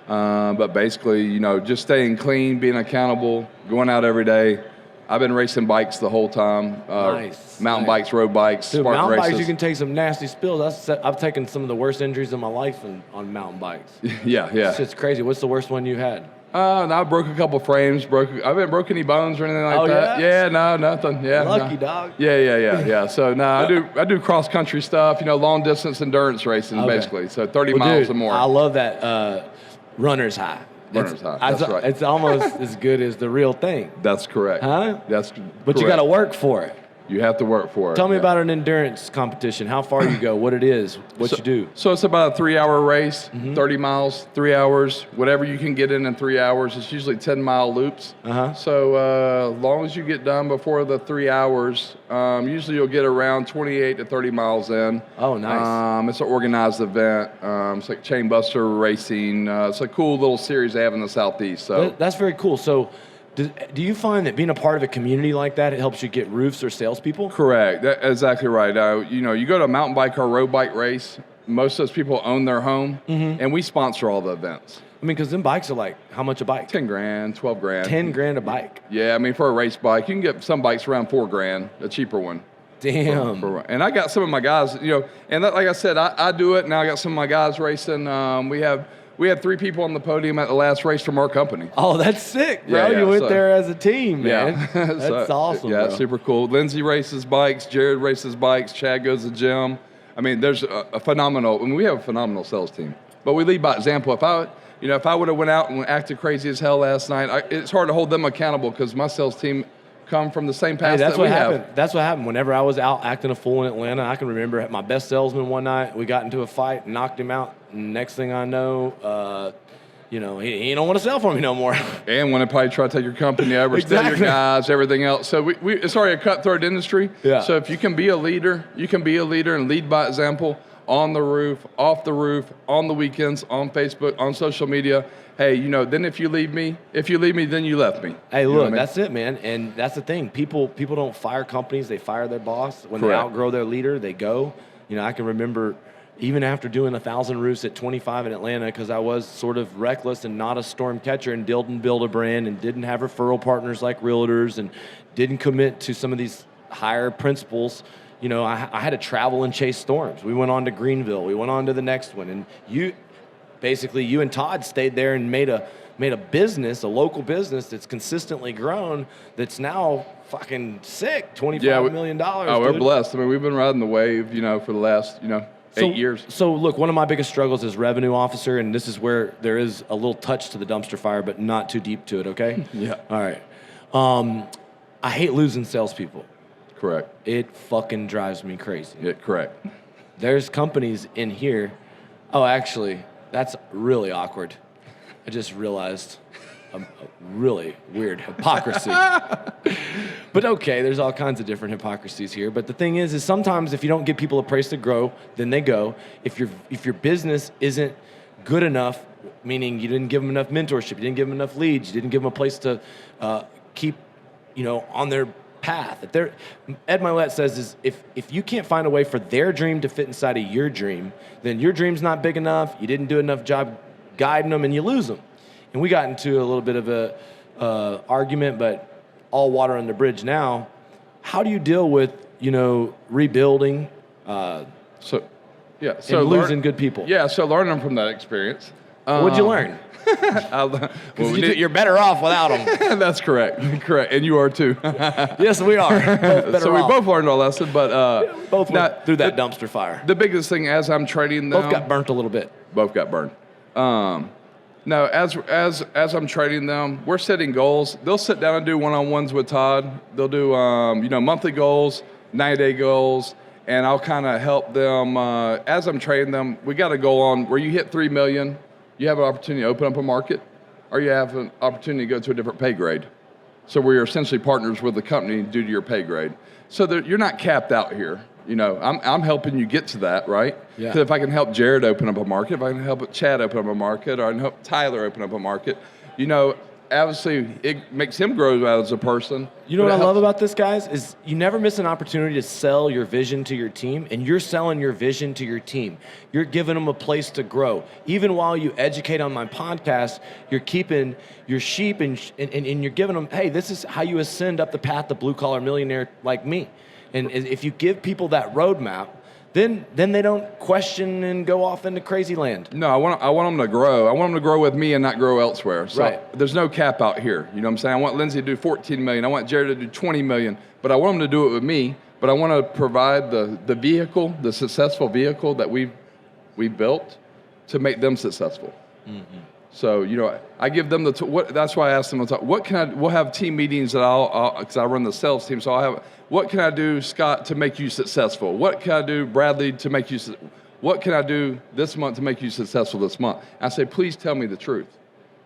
[SPEAKER 3] But basically, you know, just staying clean, being accountable, going out every day. I've been racing bikes the whole time.
[SPEAKER 2] Nice.
[SPEAKER 3] Mountain bikes, road bikes,
[SPEAKER 2] Dude,
[SPEAKER 3] Spartan
[SPEAKER 2] mountain
[SPEAKER 3] races.
[SPEAKER 2] bikes, you can take some nasty spills. I've taken some of the worst injuries of my life on mountain bikes.
[SPEAKER 3] Yeah.
[SPEAKER 2] It's crazy. What's the worst one you had?
[SPEAKER 3] No, I broke a couple frames. I haven't broke any bones or anything like that.
[SPEAKER 2] Yeah?
[SPEAKER 3] Yeah, no, nothing. Yeah,
[SPEAKER 2] lucky dog.
[SPEAKER 3] Yeah. So I do cross country stuff. You know, long distance endurance racing basically. So 30 miles or more.
[SPEAKER 2] I love that runner's high.
[SPEAKER 3] Runner's high. That's right.
[SPEAKER 2] It's almost as good as the real thing.
[SPEAKER 3] That's correct.
[SPEAKER 2] Huh?
[SPEAKER 3] That's.
[SPEAKER 2] But
[SPEAKER 3] correct.
[SPEAKER 2] you got to work for it.
[SPEAKER 3] You have to work for it.
[SPEAKER 2] Tell me about an endurance competition. How far you go, what it is, what you do.
[SPEAKER 3] So it's about a 3-hour race, 30 miles, 3 hours, whatever you can get in 3 hours. It's usually 10-mile loops. So as long as you get done before the 3 hours, usually you'll get around 28 to 30 miles in.
[SPEAKER 2] Oh, nice.
[SPEAKER 3] It's an organized event. It's like chain buster racing. It's a cool little series they have in the Southeast. So
[SPEAKER 2] that's very cool. So do you find that being a part of a community like that, it helps you get roofs or salespeople?
[SPEAKER 3] Correct. That's exactly right. You know, you go to a mountain bike or a road bike race, most of those people own their home, and we sponsor all the events.
[SPEAKER 2] I mean, because them bikes are like, how much a bike?
[SPEAKER 3] 10 grand, 12 grand.
[SPEAKER 2] 10 grand a bike?
[SPEAKER 3] Yeah, I mean, for a race bike, you can get some bikes around 4 grand, a cheaper one.
[SPEAKER 2] Damn.
[SPEAKER 3] And I got some of my guys, you know, and like I said, I do it. Now I got some of my guys racing. We had 3 people on the podium at the last race from our company.
[SPEAKER 2] Oh, that's sick, bro. You went there as a team, man.
[SPEAKER 3] Yeah.
[SPEAKER 2] That's awesome,
[SPEAKER 3] Yeah,
[SPEAKER 2] bro.
[SPEAKER 3] super cool. Lindsay races bikes. Jared races bikes. Chad goes to the gym. I mean, there's a phenomenal, we have a phenomenal sales team, but we lead by example. If I would have went out and acted crazy as hell last night, it's hard to hold them accountable because my sales team come from the same path that we have.
[SPEAKER 2] That's what happened. Whenever I was out acting a fool in Atlanta, I can remember my best salesman one night, we got into a fight, knocked him out, and next thing I know, he don't want to sell for me no more.
[SPEAKER 3] And when they probably try to take your company over, steal your guys, everything else. So it's already a cutthroat industry.
[SPEAKER 2] Yeah.
[SPEAKER 3] So if you can be a leader, and lead by example on the roof, off the roof, on the weekends, on Facebook, on social media. Hey, then if you leave me, then you left me.
[SPEAKER 2] Hey, look, that's it, man. And that's the thing. People don't fire companies. They fire their boss. When Correct. They outgrow their leader, they go. I can remember even after doing 1,000 roofs at 25 in Atlanta, because I was sort of reckless and not a storm catcher and didn't build a brand and didn't have referral partners like realtors and didn't commit to some of these higher principles. I had to travel and chase storms. We went on to Greenville. We went on to the next one. And you and Todd stayed there and made a business, a local business that's consistently grown, that's now fucking sick, $25 million.
[SPEAKER 3] Oh, we're blessed. I mean, we've been riding the wave, for the last, 8 years.
[SPEAKER 2] So look, one of my biggest struggles is revenue officer, and this is where there is a little touch to the dumpster fire, but not too deep to it, okay?
[SPEAKER 3] Yeah.
[SPEAKER 2] All right. I hate losing salespeople.
[SPEAKER 3] Correct.
[SPEAKER 2] It fucking drives me crazy.
[SPEAKER 3] Yeah, correct.
[SPEAKER 2] There's companies in here. Oh, actually, that's really awkward. I just realized a really weird hypocrisy. But okay, there's all kinds of different hypocrisies here. But the thing is sometimes if you don't give people a place to grow, then they go. If your business isn't good enough, meaning you didn't give them enough mentorship, you didn't give them enough leads, you didn't give them a place to keep, on their path. Ed Milet says is if you can't find a way for their dream to fit inside of your dream, then your dream's not big enough, you didn't do enough job guiding them, and you lose them. And we got into a little bit of a argument, but all water on the bridge now. How do you deal with, rebuilding
[SPEAKER 3] and
[SPEAKER 2] losing good people?
[SPEAKER 3] Yeah, so learning from that experience.
[SPEAKER 2] What'd you learn? You're better off without them.
[SPEAKER 3] That's correct. Correct. And you are too.
[SPEAKER 2] Yes, we are.
[SPEAKER 3] So we both learned our lesson, but
[SPEAKER 2] both went through that dumpster fire.
[SPEAKER 3] The biggest thing as I'm trading them,
[SPEAKER 2] both got burnt a little bit.
[SPEAKER 3] Both got burned. No, as I'm trading them, we're setting goals. They'll sit down and do one-on-ones with Todd. They'll do monthly goals, 90-day goals, and I'll kind of help them as I'm trading them. We got a goal on where you hit 3 million, you have an opportunity to open up a market, or you have an opportunity to go to a different pay grade. So we're essentially partners with the company due to your pay grade. So you're not capped out here. I'm helping you get to that, right?
[SPEAKER 2] Yeah.
[SPEAKER 3] So if I can help Jared open up a market, if I can help Chad open up a market, or I can help Tyler open up a market, obviously it makes him grow as a person.
[SPEAKER 2] You know what I love about this, guys, is you never miss an opportunity to sell your vision to your team, and you're selling your vision to your team. You're giving them a place to grow. Even while you educate on my podcast, you're keeping your sheep and you're giving them, hey, this is how you ascend up the path to blue-collar millionaire like me. And if you give people that roadmap, then they don't question and go off into crazy land.
[SPEAKER 3] No, I want them to grow. I want them to grow with me and not grow elsewhere. So
[SPEAKER 2] right.
[SPEAKER 3] There's no cap out here. You know what I'm saying? I want Lindsay to do 14 million. I want Jared to do 20 million. But I want them to do it with me. But I want to provide the vehicle, the successful vehicle that we built to make them successful. Mm-hmm. So, I give them that's why I asked them to talk. We'll have team meetings that because I run the sales team. So what can I do, Scott, to make you successful? What can I do, Bradley, to make you, what can I do this month to make you successful this month? I say, please tell me the truth.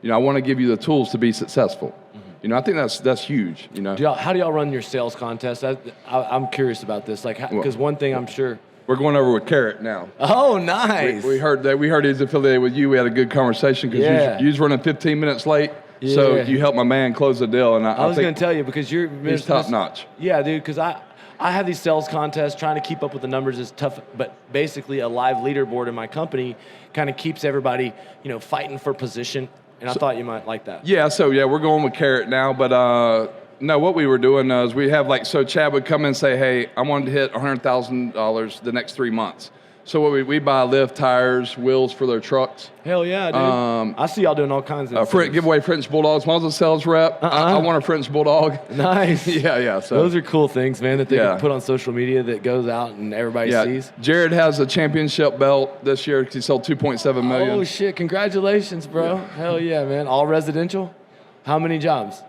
[SPEAKER 3] I want to give you the tools to be successful. Mm-hmm. I think that's huge,
[SPEAKER 2] How do y'all run your sales contest? I'm curious about this. Because one thing I'm sure.
[SPEAKER 3] We're going over with Carrot now.
[SPEAKER 2] Oh, nice.
[SPEAKER 3] We heard that. We heard he's affiliated with you. We had a good conversation because you was running 15 minutes late. Yeah. So you helped my man close the deal. And I was
[SPEAKER 2] going to tell you because
[SPEAKER 3] he's top notch.
[SPEAKER 2] Yeah, dude, because I have these sales contests. Trying to keep up with the numbers is tough. But basically a live leaderboard in my company kind of keeps everybody, fighting for position. And I thought you might like that.
[SPEAKER 3] Yeah, we're going with Carrot now. But no, what we were doing is we have Chad would come in and say, hey, I wanted to hit $100,000 the next 3 months. So what we buy lift, tires, wheels for their trucks.
[SPEAKER 2] Hell yeah, dude. I see y'all doing all kinds of things.
[SPEAKER 3] Give away French Bulldogs. When I was a sales rep, I want a French Bulldog.
[SPEAKER 2] Nice.
[SPEAKER 3] Yeah. So
[SPEAKER 2] those are cool things, man, that they can put on social media that goes out and everybody sees.
[SPEAKER 3] Jared has a championship belt this year because he sold 2.7 million.
[SPEAKER 2] Oh, shit. Congratulations, bro. Yeah. Hell yeah, man. All residential? How many jobs?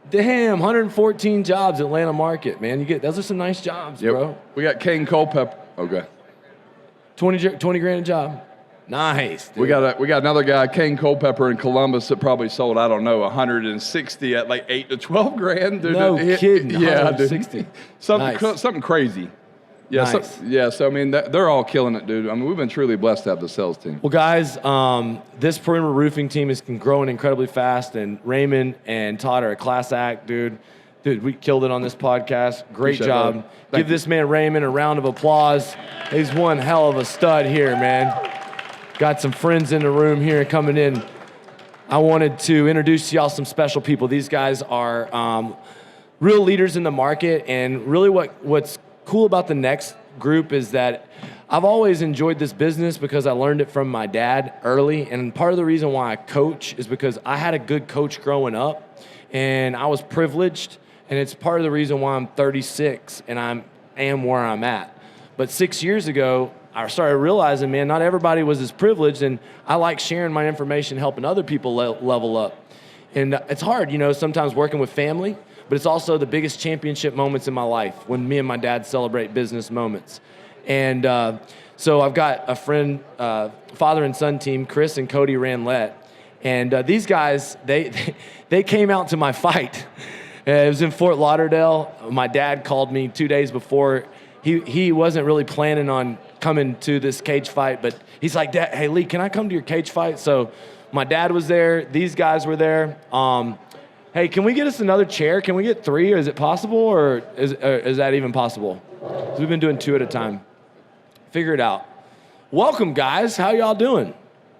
[SPEAKER 2] Damn, 114 jobs, Atlanta market, man. Those are some nice jobs, bro.
[SPEAKER 3] We got Kane Culpepper. Okay.
[SPEAKER 2] 20 grand a job. Nice. Dude.
[SPEAKER 3] We got another guy, Kane Culpepper in Columbus, that probably sold, I don't know, 160 at like 8 to 12 grand. Dude.
[SPEAKER 2] No kidding.
[SPEAKER 3] Yeah,
[SPEAKER 2] 160.
[SPEAKER 3] Something crazy. Yeah,
[SPEAKER 2] nice.
[SPEAKER 3] So I mean, they're all killing it, dude. I mean, we've been truly blessed to have the sales team.
[SPEAKER 2] Well, guys, this perimeter roofing team is growing incredibly fast, and Raymond and Todd are a class act, dude. Dude, we killed it on this podcast. Great job. Give this man Raymond a round of applause. He's one hell of a stud here, man. Got some friends in the room here coming in. I wanted to introduce to y'all some special people. These guys are real leaders in the market, and really what's cool about the next group is that I've always enjoyed this business because I learned it from my dad early, and part of the reason why I coach is because I had a good coach growing up, and I was privileged. And it's part of the reason why I'm 36 and I am where I'm at. But 6 years ago, I started realizing, man, not everybody was as privileged, and I like sharing my information, helping other people level up. And it's hard, sometimes working with family, but it's also the biggest championship moments in my life when me and my dad celebrate business moments. And so I've got a friend, father and son team, Kris and Cody Ranlett. And these guys, they came out to my fight. It was in Fort Lauderdale. My dad called me 2 days before. He wasn't really planning on coming to this cage fight, but he's like, Dad, hey, Lee, can I come to your cage fight? So my dad was there. These guys were there. Hey, can we get us another chair? Can we get 3? Or is it possible, or is that even possible? 'Cause we've been doing 2 at a time. Figure it out. Welcome, guys. How y'all doing?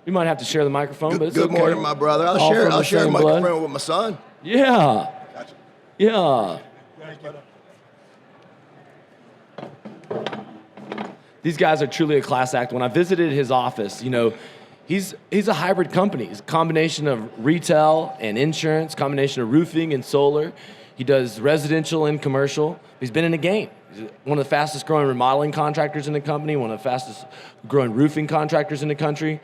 [SPEAKER 2] You might have to share the microphone, but it's okay.
[SPEAKER 4] Good morning, my brother. I'll share the microphone with my son.
[SPEAKER 2] Yeah. Yeah. These guys are truly a class act. When I visited his office, he's a hybrid company. It's a combination of retail and insurance, combination of roofing and solar. He does residential and commercial. He's been in the game. He's one of the fastest growing remodeling contractors in the company, one of the fastest growing roofing contractors in the country.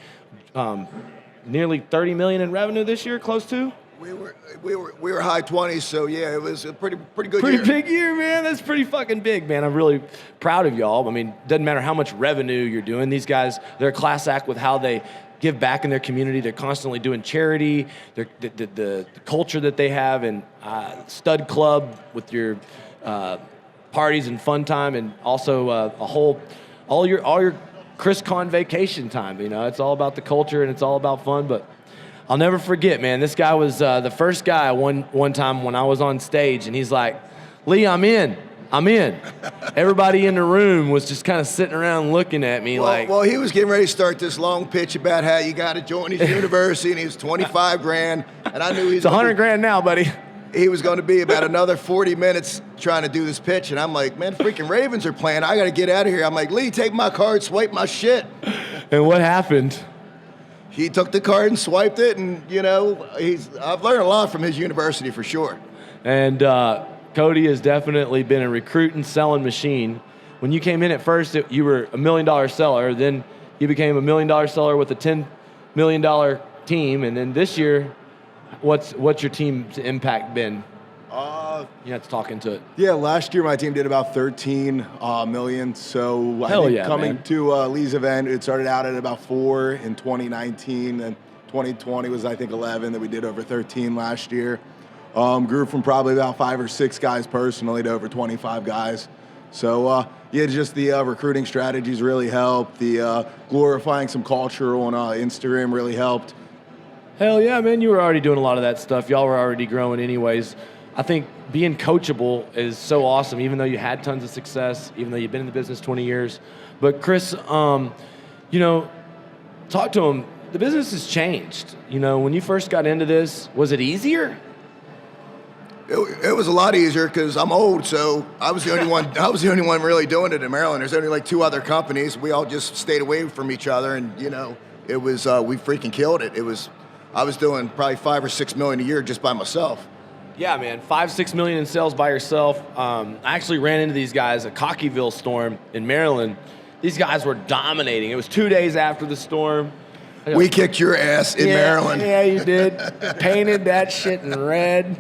[SPEAKER 2] Nearly 30 million in revenue this year, close to.
[SPEAKER 4] We were high 20s, so yeah, it was a pretty good year.
[SPEAKER 2] Pretty big year, man. That's pretty fucking big, man. I'm really proud of y'all. I mean, doesn't matter how much revenue you're doing. These guys, they're a class act with how they give back in their community. They're constantly doing charity. The culture that they have, and stud club with your parties and fun time, and also all your Kris Con vacation time. It's all about the culture and it's all about fun, but. I'll never forget, man. This guy was the first guy one time when I was on stage, and he's like, Lee, I'm in. Everybody in the room was just kind of sitting around looking at me
[SPEAKER 4] Well, he was getting ready to start this long pitch about how you got to join his university, and he was 25 grand, and I knew
[SPEAKER 2] it's 100 grand now, buddy.
[SPEAKER 4] He was going to be about another 40 minutes trying to do this pitch, and I'm like, man, freaking Ravens are playing. I got to get out of here. I'm like, Lee, take my card, swipe my shit.
[SPEAKER 2] And what happened?
[SPEAKER 4] He took the card and swiped it, and I've learned a lot from his university for sure.
[SPEAKER 2] And Cody has definitely been a recruiting, selling machine. When you came in at first, you were $1 million seller. Then you became $1 million seller with a $10 million team. And then this year, what's your team's impact been? You have to talk into it.
[SPEAKER 5] Yeah, last year my team did about 13 million. So I think coming to Lee's event, it started out at about 4 in 2019, and 2020 was I think 11. That we did over 13 last year. Grew from probably about 5 or 6 guys personally to over 25 guys. So just the recruiting strategies really helped. The glorifying some culture on Instagram really helped.
[SPEAKER 2] Hell yeah, man! You were already doing a lot of that stuff. Y'all were already growing, anyways. I think being coachable is so awesome, even though you had tons of success, even though you've been in the business 20 years. But Kris, talk to him. The business has changed. When you first got into this, was it easier?
[SPEAKER 4] It was a lot easier because I'm old, so I was the only one. I was the only one really doing it in Maryland. There's only like 2 other companies. We all just stayed away from each other, and it was we freaking killed it. I was doing probably 5 or 6 million a year just by myself.
[SPEAKER 2] Yeah, man, 5-6 million in sales by yourself. I actually ran into these guys at Cockyville storm in Maryland. These guys were dominating. It was 2 days after the storm.
[SPEAKER 4] We kicked your ass in Maryland.
[SPEAKER 2] Yeah, you did. Painted that shit in red.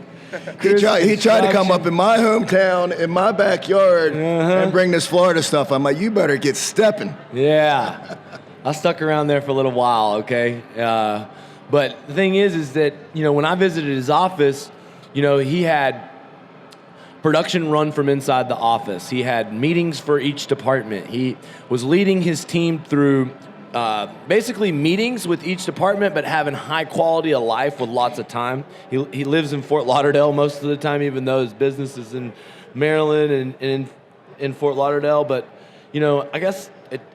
[SPEAKER 4] He tried to come up in my hometown, in my backyard, and bring this Florida stuff. I'm like, you better get stepping.
[SPEAKER 2] Yeah. I stuck around there for a little while, okay? But the thing is that, when I visited his office, he had production run from inside the office. He had meetings for each department. He was leading his team through basically meetings with each department, but having high quality of life with lots of time. He lives in Fort Lauderdale most of the time, even though his business is in Maryland and in Fort Lauderdale. But I guess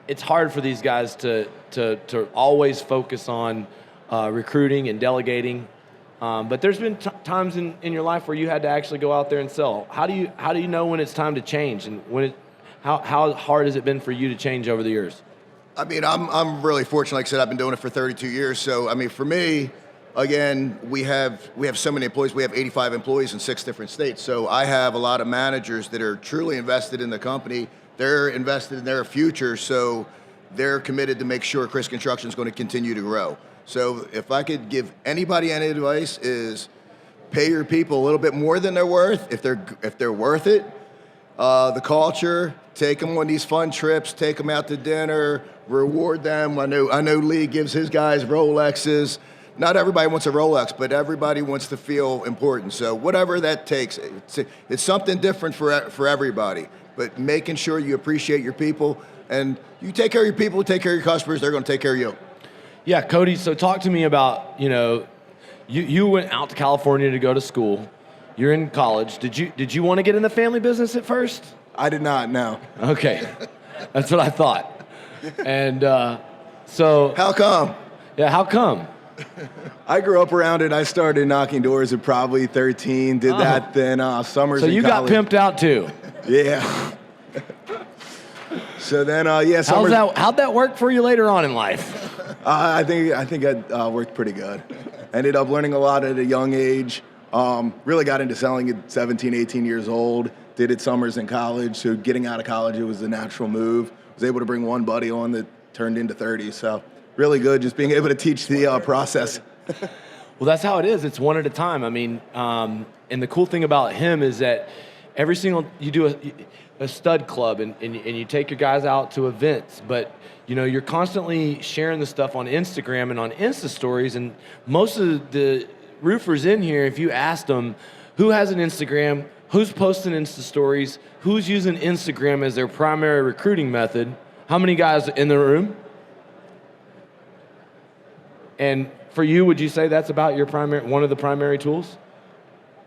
[SPEAKER 2] it's hard for these guys to always focus on recruiting and delegating. But there's been times in your life where you had to actually go out there and sell. How do you know when it's time to change, and how hard has it been for you to change over the years?
[SPEAKER 4] I mean, I'm really fortunate. Like I said, I've been doing it for 32 years. So, I mean, for me, again, we have so many employees. We have 85 employees in 6 different states. So I have a lot of managers that are truly invested in the company. They're invested in their future. So they're committed to make sure Kris Konstruction is going to continue to grow. So if I could give anybody any advice, is pay your people a little bit more than they're worth. If they're worth it, the culture, take them on these fun trips, take them out to dinner, reward them. I know Lee gives his guys Rolexes. Not everybody wants a Rolex, but everybody wants to feel important. So whatever that takes, it's something different for everybody. But making sure you appreciate your people, and you take care of your people, take care of your customers, they're going to take care of you.
[SPEAKER 2] Yeah, Cody, so talk to me about, you went out to California to go to school. You're in college. Did you want to get in the family business at first?
[SPEAKER 5] I did not, no.
[SPEAKER 2] Okay. That's what I thought. And so...
[SPEAKER 4] How come?
[SPEAKER 2] Yeah, how come?
[SPEAKER 5] I grew up around it. I started knocking doors at probably 13, did that then summers in college.
[SPEAKER 2] So you got pimped out too?
[SPEAKER 5] Yeah. So then, summers...
[SPEAKER 2] How'd that work for you later on in life?
[SPEAKER 5] I think it worked pretty good. Ended up learning a lot at a young age. Really got into selling at 17, 18 years old. Did it summers in college. So getting out of college, it was a natural move. Was able to bring one buddy on that turned into 30. So really good just being able to teach the process.
[SPEAKER 2] Well, that's how it is. It's one at a time. I mean, and the cool thing about him is that you do a stud club and you take your guys out to events, but you're constantly sharing the stuff on Instagram and on Insta stories. And most of the roofers in here, if you asked them who has an Instagram, who's posting Insta stories, who's using Instagram as their primary recruiting method, how many guys in the room? And for you, would you say that's about one of the primary tools?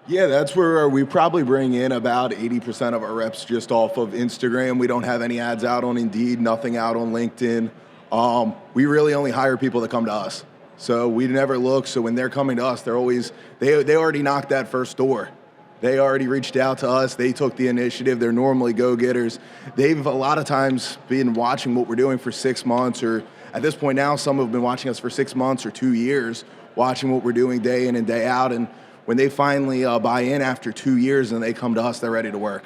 [SPEAKER 5] Yeah, that's where we probably bring in about 80% of our reps just off of Instagram. We don't have any ads out on Indeed, nothing out on LinkedIn. We really only hire people that come to us. So we never look. So when they're coming to us, they already knocked that first door. They already reached out to us. They took the initiative. They're normally go-getters. They've a lot of times been watching what we're doing for 6 months, or at this point now, some have been watching us for 6 months or 2 years, watching what we're doing day in and day out. And when they finally buy in after 2 years and they come to us, they're ready to work.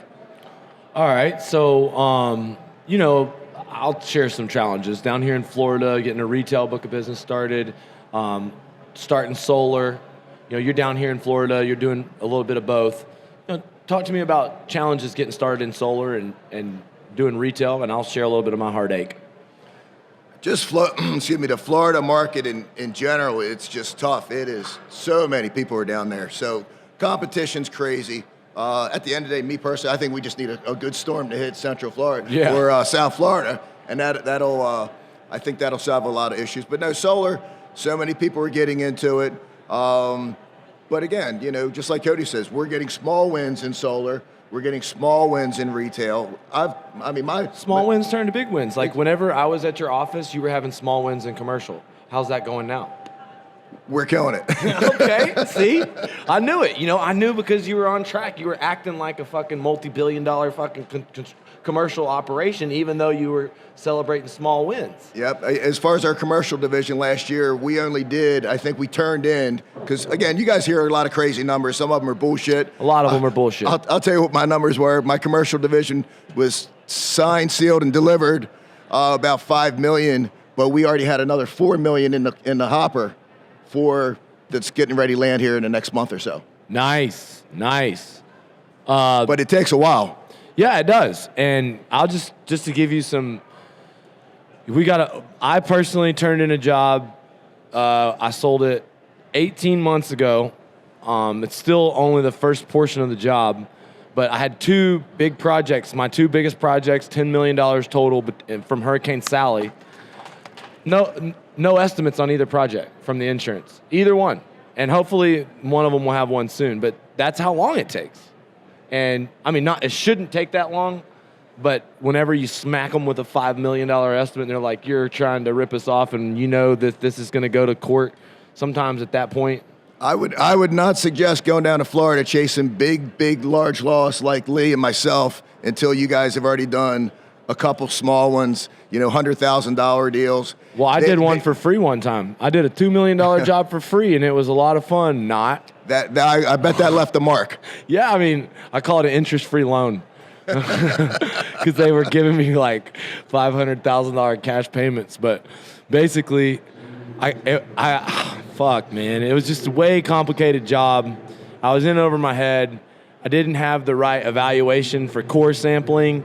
[SPEAKER 2] All right. So, I'll share some challenges. Down here in Florida, getting a retail book of business started, starting solar. You're down here in Florida, you're doing a little bit of both. Talk to me about challenges getting started in solar and doing retail, and I'll share a little bit of my heartache.
[SPEAKER 4] Just the Florida market in general, it's just tough. It is so many people are down there. So competition's crazy. At the end of the day, me personally, I think we just need a good storm to hit Central Florida or South Florida, and that'll I think that'll solve a lot of issues. But no, solar, so many people are getting into it. But again, just like Cody says, we're getting small wins in solar. We're getting small wins in retail. My
[SPEAKER 2] small wins turn to big wins. Like whenever I was at your office, you were having small wins in commercial. How's that going now?
[SPEAKER 4] we're killing it.
[SPEAKER 2] Okay, see? I knew it. I knew because you were on track. You were acting like a fucking multi-billion-dollar fucking commercial operation, even though you were celebrating small wins.
[SPEAKER 4] Yep. As far as our commercial division last year, we only did, I think we turned in, because again, you guys hear a lot of crazy numbers. Some of them are bullshit.
[SPEAKER 2] A lot of them are bullshit.
[SPEAKER 4] I'll tell you what my numbers were. My commercial division was signed, sealed, and delivered about $5 million, but we already had another $4 million in the hopper that's getting ready to land here in the next month or so.
[SPEAKER 2] Nice.
[SPEAKER 4] But it takes a while.
[SPEAKER 2] Yeah, it does. And I'll just to give you some, I personally turned in a job. I sold it 18 months ago. It's still only the first portion of the job, but I had two big projects. My two biggest projects, $10 million total from Hurricane Sally. No estimates on either project from the insurance, either one. And hopefully one of them will have one soon, but that's how long it takes. And I mean, it shouldn't take that long, but whenever you smack them with a $5 million estimate, they're like, you're trying to rip us off, and you know that this is going to go to court. Sometimes at that point,
[SPEAKER 4] I would not suggest going down to Florida chasing big, large loss like Lee and myself until you guys have already done a couple small ones, $100,000 deals.
[SPEAKER 2] Well, I did one for free one time. I did a $2 million job for free, and it was a lot of fun. I
[SPEAKER 4] bet that left a mark.
[SPEAKER 2] Yeah, I mean, I call it an interest-free loan because they were giving me like $500,000 cash payments. But basically, fuck, man, it was just a way complicated job. I was in over my head. I didn't have the right evaluation for core sampling.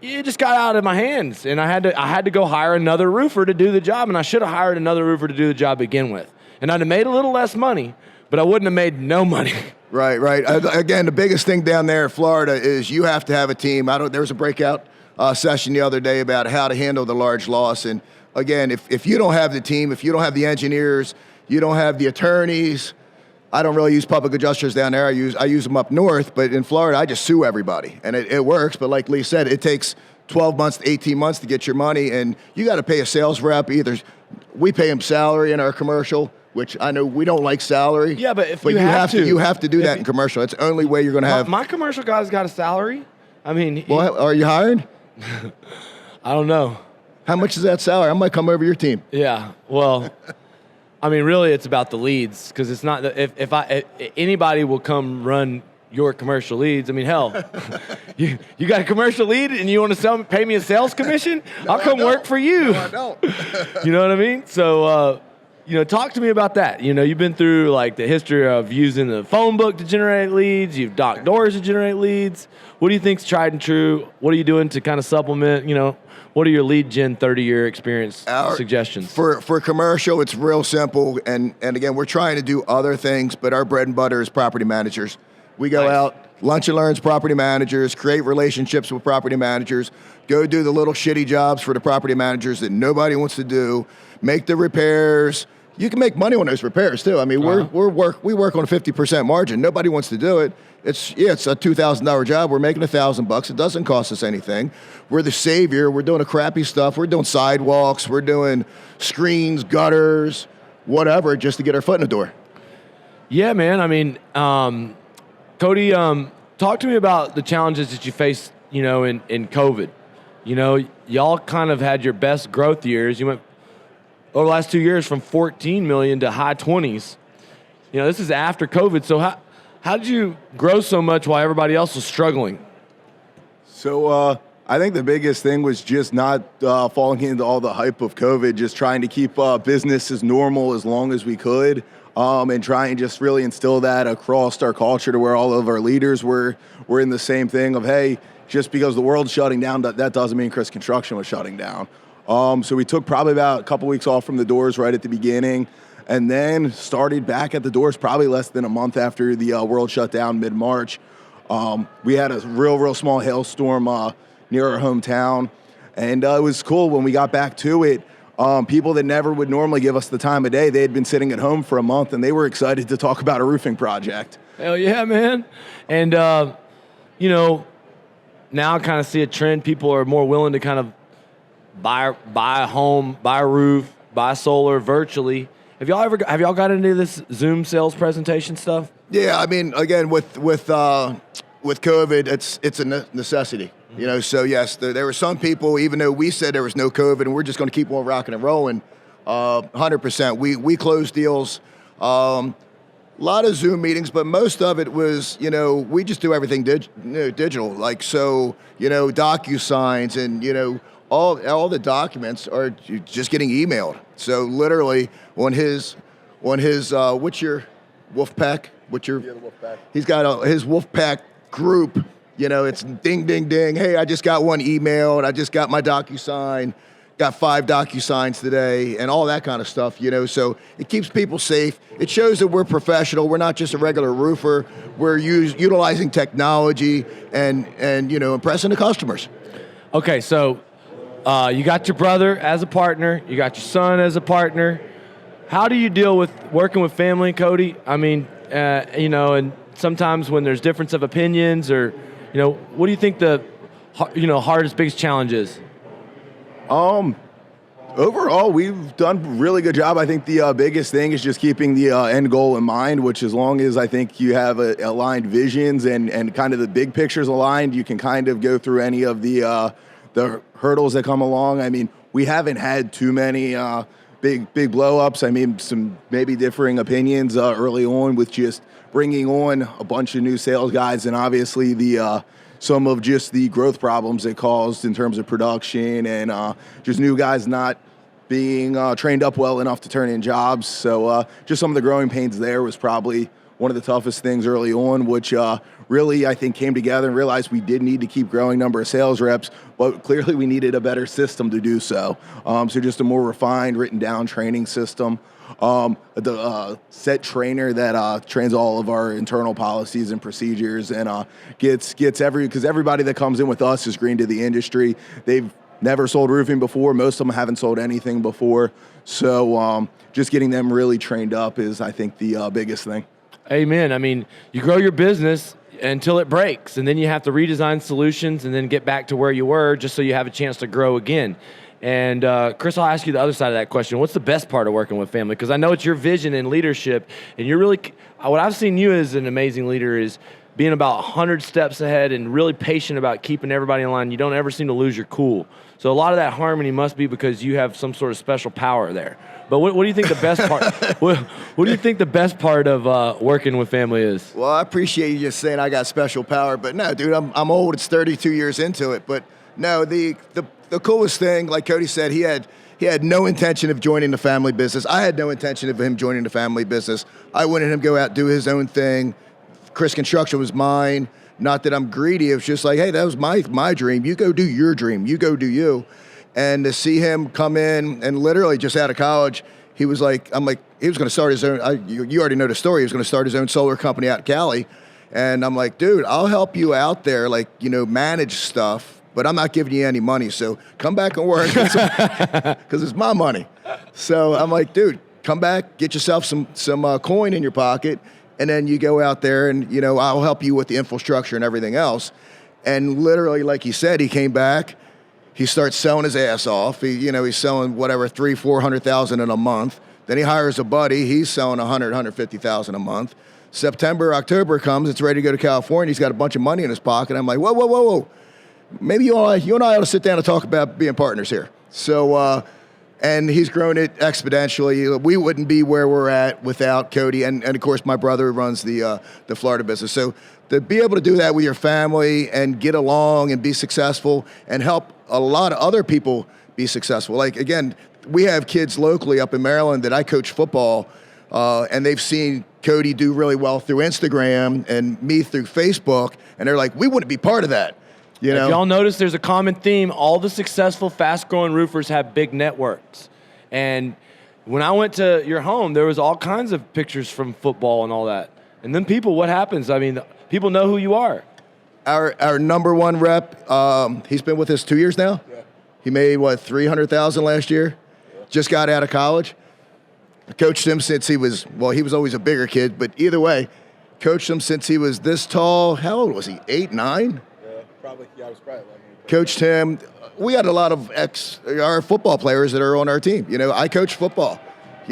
[SPEAKER 2] It just got out of my hands, and I had to go hire another roofer to do the job, and I should have hired another roofer to do the job to begin with. And I'd have made a little less money, but I wouldn't have made no money.
[SPEAKER 4] Right. Again, the biggest thing down there in Florida is you have to have a team. There was a breakout session the other day about how to handle the large loss. And again, if you don't have the team, if you don't have the engineers, you don't have the attorneys. I don't really use public adjusters down there. I use them up north, but in Florida, I just sue everybody, and it works. But like Lee said, it takes 12 months to 18 months to get your money, and you got to pay a sales rep. Either we pay him salary in our commercial, which I know we don't like salary.
[SPEAKER 2] Yeah, but
[SPEAKER 4] you have to do that in commercial. It's the only way you're going to have.
[SPEAKER 2] My commercial guy's got a salary. I mean,
[SPEAKER 4] well, are you hired?
[SPEAKER 2] I don't know.
[SPEAKER 4] How much is that salary? I might come over your team.
[SPEAKER 2] Yeah. Well. I mean, really, it's about the leads, because it's not if anybody will come run your commercial leads. I mean, hell, you got a commercial lead and you want to pay me a sales commission? I'll come work for you.
[SPEAKER 4] No, I don't.
[SPEAKER 2] You know what I mean? So, talk to me about that. You've been through like the history of using the phone book to generate leads. You've docked doors to generate leads. What do you think's tried and true? What are you doing to kind of supplement? What are your lead gen 30-year experience suggestions?
[SPEAKER 4] For commercial, it's real simple. And again, we're trying to do other things, but our bread and butter is property managers. We go out, lunch and learns property managers, create relationships with property managers, go do the little shitty jobs for the property managers that nobody wants to do, make the repairs. You can make money on those repairs too. I mean, we work on a 50% margin. Nobody wants to do it. It's a $2,000 job. We're making $1,000. It doesn't cost us anything. We're the savior. We're doing the crappy stuff. We're doing sidewalks. We're doing screens, gutters, whatever, just to get our foot in the door.
[SPEAKER 2] Yeah, man. I mean, Cody, talk to me about the challenges that you faced, in COVID. Y'all kind of had your best growth years. You went over the last 2 years from 14 million to high 20s. This is after COVID. So how did you grow so much while everybody else was struggling?
[SPEAKER 5] So I think the biggest thing was just not falling into all the hype of COVID, just trying to keep business as normal as long as we could, and try and just really instill that across our culture to where all of our leaders were in the same thing of, hey, just because the world's shutting down, that doesn't mean Kris Konstruction was shutting down. So we took probably about a couple weeks off from the doors right at the beginning, and then started back at the doors probably less than a month after the world shut down mid-March. We had a real small hailstorm near our hometown, and it was cool when we got back to it. People that never would normally give us the time of day, they had been sitting at home for a month, and they were excited to talk about a roofing project.
[SPEAKER 2] Hell yeah, man. And, now I kind of see a trend. People are more willing to kind of buy a home, buy a roof, buy solar virtually. Have y'all got into this Zoom sales presentation stuff?
[SPEAKER 4] Yeah, I mean, again, with COVID, it's a necessity. You know, so yes, there were some people, even though we said there was no COVID and we're just going to keep on rocking and rolling, 100%. We closed deals, a lot of Zoom meetings, but most of it was, you know, we just do everything digital. Like, so, you know, DocuSigns and, you know, all the documents are just getting emailed. So literally on his what's your Wolfpack? The Wolfpack. He's got his Wolfpack group. You know, it's ding, ding, ding. Hey, I just got one emailed. I just got my DocuSign. Got 5 DocuSigns today and all that kind of stuff, you know. So it keeps people safe. It shows that we're professional. We're not just a regular roofer. We're utilizing technology and you know, impressing the customers. Okay,
[SPEAKER 2] so you got your brother as a partner. You got your son as a partner. How do you deal with working with family, Cody? I mean, you know, and sometimes when there's difference of opinions or, you know, what do you think the, you know, hardest, biggest challenge is?
[SPEAKER 5] Overall, we've done a really good job. I think the biggest thing is just keeping the end goal in mind, which as long as I think you have aligned visions and kind of the big pictures aligned, you can kind of go through any of the hurdles that come along. I mean, we haven't had too many big blow-ups. I mean, some maybe differing opinions early on with just bringing on a bunch of new sales guys and obviously the some of just the growth problems it caused in terms of production and just new guys not being trained up well enough to turn in jobs. So just some of the growing pains there was probably one of the toughest things early on, which really I think came together and realized we did need to keep growing number of sales reps, but clearly we needed a better system to do so. So just a more refined, written down training system. The set trainer that trains all of our internal policies and procedures and gets because everybody that comes in with us is green to the industry. They've never sold roofing before. Most of them haven't sold anything before. So just getting them really trained up is, I think, the biggest thing.
[SPEAKER 2] Amen. I mean, you grow your business until it breaks, and then you have to redesign solutions and then get back to where you were just so you have a chance to grow again. And Kris, I'll ask you the other side of that question. What's the best part of working with family? Because I know it's your vision and leadership, and you're really, what I've seen you as an amazing leader is being about 100 steps ahead and really patient about keeping everybody in line. You don't ever seem to lose your cool. So a lot of that harmony must be because you have some sort of special power there. But what do you think the best part? what do you think the best part of working with family is?
[SPEAKER 4] Well, I appreciate you just saying I got special power, but no, dude, I'm old. It's 32 years into it, but no, the coolest thing, like Cody said, he had no intention of joining the family business. I had no intention of him joining the family business. I wanted him to go out, do his own thing. Kris Konstruction was mine. Not that I'm greedy. It was just like, hey, that was my dream. You go do your dream. You go do you. And to see him come in and literally just out of college, he was like, he was going to start his own. You already know the story. He was going to start his own solar company out in Cali. And I'm like, dude, I'll help you out there, like, you know, manage stuff, but I'm not giving you any money. So come back and work because it's my money. So I'm like, dude, come back, get yourself some coin in your pocket. And then you go out there and, you know, I'll help you with the infrastructure and everything else. And literally, like he said, he came back. He starts selling his ass off. He's selling whatever, $300,000-$400,000 in a month. Then he hires a buddy. He's selling $150,000 a month. September, October comes. It's ready to go to California. He's got a bunch of money in his pocket. I'm like, whoa. Maybe you and I ought to sit down and talk about being partners here. So, and he's grown it exponentially. We wouldn't be where we're at without Cody. And of course, my brother runs the Florida business. So to be able to do that with your family and get along and be successful and help a lot of other people be successful. Like, again, we have kids locally up in Maryland that I coach football, and they've seen Cody do really well through Instagram and me through Facebook, and they're like, we wouldn't be part of that. You know?
[SPEAKER 2] If y'all notice, there's a common theme. All the successful, fast-growing roofers have big networks. And when I went to your home, there was all kinds of pictures from football and all that. And then people, what happens? I mean, people know who you are.
[SPEAKER 4] Our number one rep, he's been with us 2 years now. Yeah. He made, $300,000 last year? Yeah. Just got out of college. I coached him since he was always a bigger kid, but either way, coached him since he was this tall. How old was he, 8, 9?
[SPEAKER 5] I was probably 11.
[SPEAKER 4] Coached him. We had a lot of our football players that are on our team. You know, I coach football.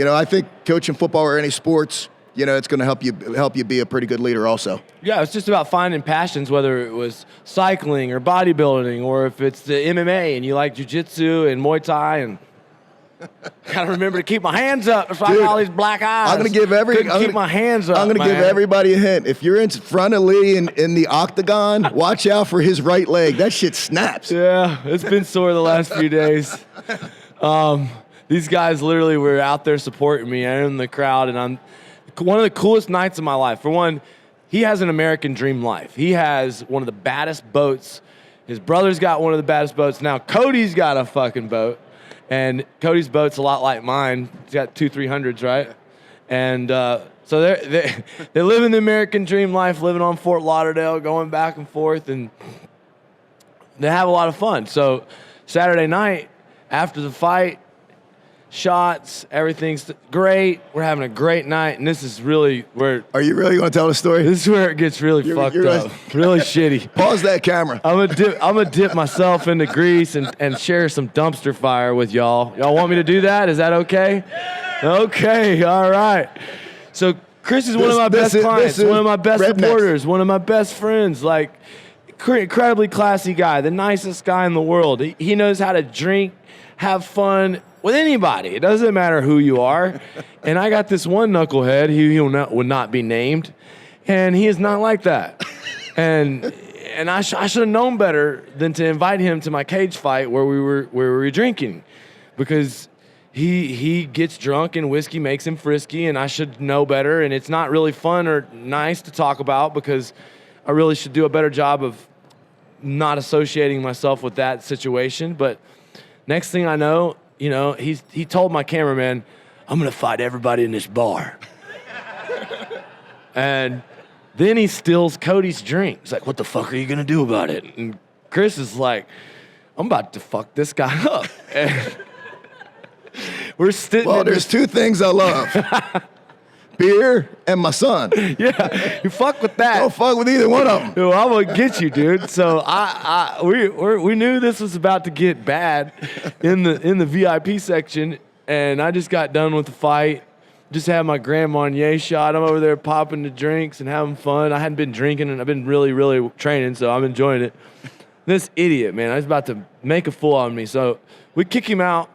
[SPEAKER 4] I think coaching football or any sports, it's going to help you be a pretty good leader also.
[SPEAKER 2] Yeah, it's just about finding passions, whether it was cycling or bodybuilding, or if it's the MMA and you like jiu-jitsu and Muay Thai, and gotta remember to keep my hands up. It's like all these black eyes.
[SPEAKER 4] I'm gonna give
[SPEAKER 2] keep my hands up.
[SPEAKER 4] I'm gonna give everybody a hint. If you're in front of Lee in the octagon, watch out for his right leg. That shit snaps.
[SPEAKER 2] Yeah, it's been sore the last few days. These guys literally were out there supporting me. I'm in the crowd, and I'm one of the coolest nights of my life. For one, he has an American dream life. He has one of the baddest boats. His brother's got one of the baddest boats. Now Cody's got a fucking boat. And Cody's boat's a lot like mine. He's got 2-300s, right? And so they're living the American dream life, living on Fort Lauderdale, going back and forth, and they have a lot of fun. So Saturday night, after the fight, shots, everything's great. We're having a great night, and this is really where...
[SPEAKER 4] Are you really going to tell the story?
[SPEAKER 2] This is where it gets really fucked up. Really shitty.
[SPEAKER 4] Pause that camera.
[SPEAKER 2] I'm gonna dip myself into grease and share some dumpster fire with y'all. Y'all want me to do that? Is that okay? Okay, all right. So Kris is one of my best clients, one of my best supporters, one of my best friends, like incredibly classy guy, the nicest guy in the world. He knows how to drink, have fun with anybody. It doesn't matter who you are. And I got this one knucklehead who would not be named, and he is not like that. And I should have known better than to invite him to my cage fight where we were drinking, because he gets drunk and whiskey makes him frisky, and I should know better. And it's not really fun or nice to talk about, because I really should do a better job of not associating myself with that situation. But next thing I know, he told my cameraman, I'm going to fight everybody in this bar. And then he steals Cody's drink. He's like, what the fuck are you going to do about it? And Kris is like, I'm about to fuck this guy up. And we're sitting.
[SPEAKER 4] Well, there's two things I love. Beer and my son.
[SPEAKER 2] Yeah, you fuck with that.
[SPEAKER 4] Don't fuck with either one of them.
[SPEAKER 2] Well, I'm gonna get you, dude. So we knew this was about to get bad in the VIP section, and I just got done with the fight. Just had my Grand Marnier shot. I'm over there popping the drinks and having fun. I hadn't been drinking, and I've been really, really training, so I'm enjoying it. This idiot, man, he's about to make a fool out of me. So we kick him out.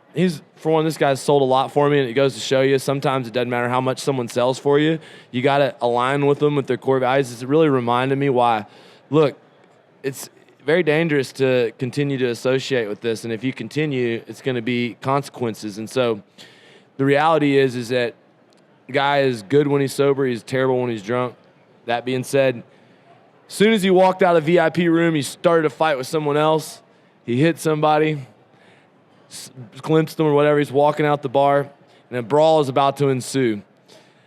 [SPEAKER 2] For one, this guy's sold a lot for me, and it goes to show you sometimes it doesn't matter how much someone sells for you. You got to align with them, with their core values. It's really reminded me why, look, it's very dangerous to continue to associate with this, and if you continue, it's going to be consequences. And so the reality is that the guy is good when he's sober. He's terrible when he's drunk. That being said, as soon as he walked out of the VIP room, he started a fight with someone else. He hit somebody, glimpsed him or whatever. He's walking out the bar, and a brawl is about to ensue.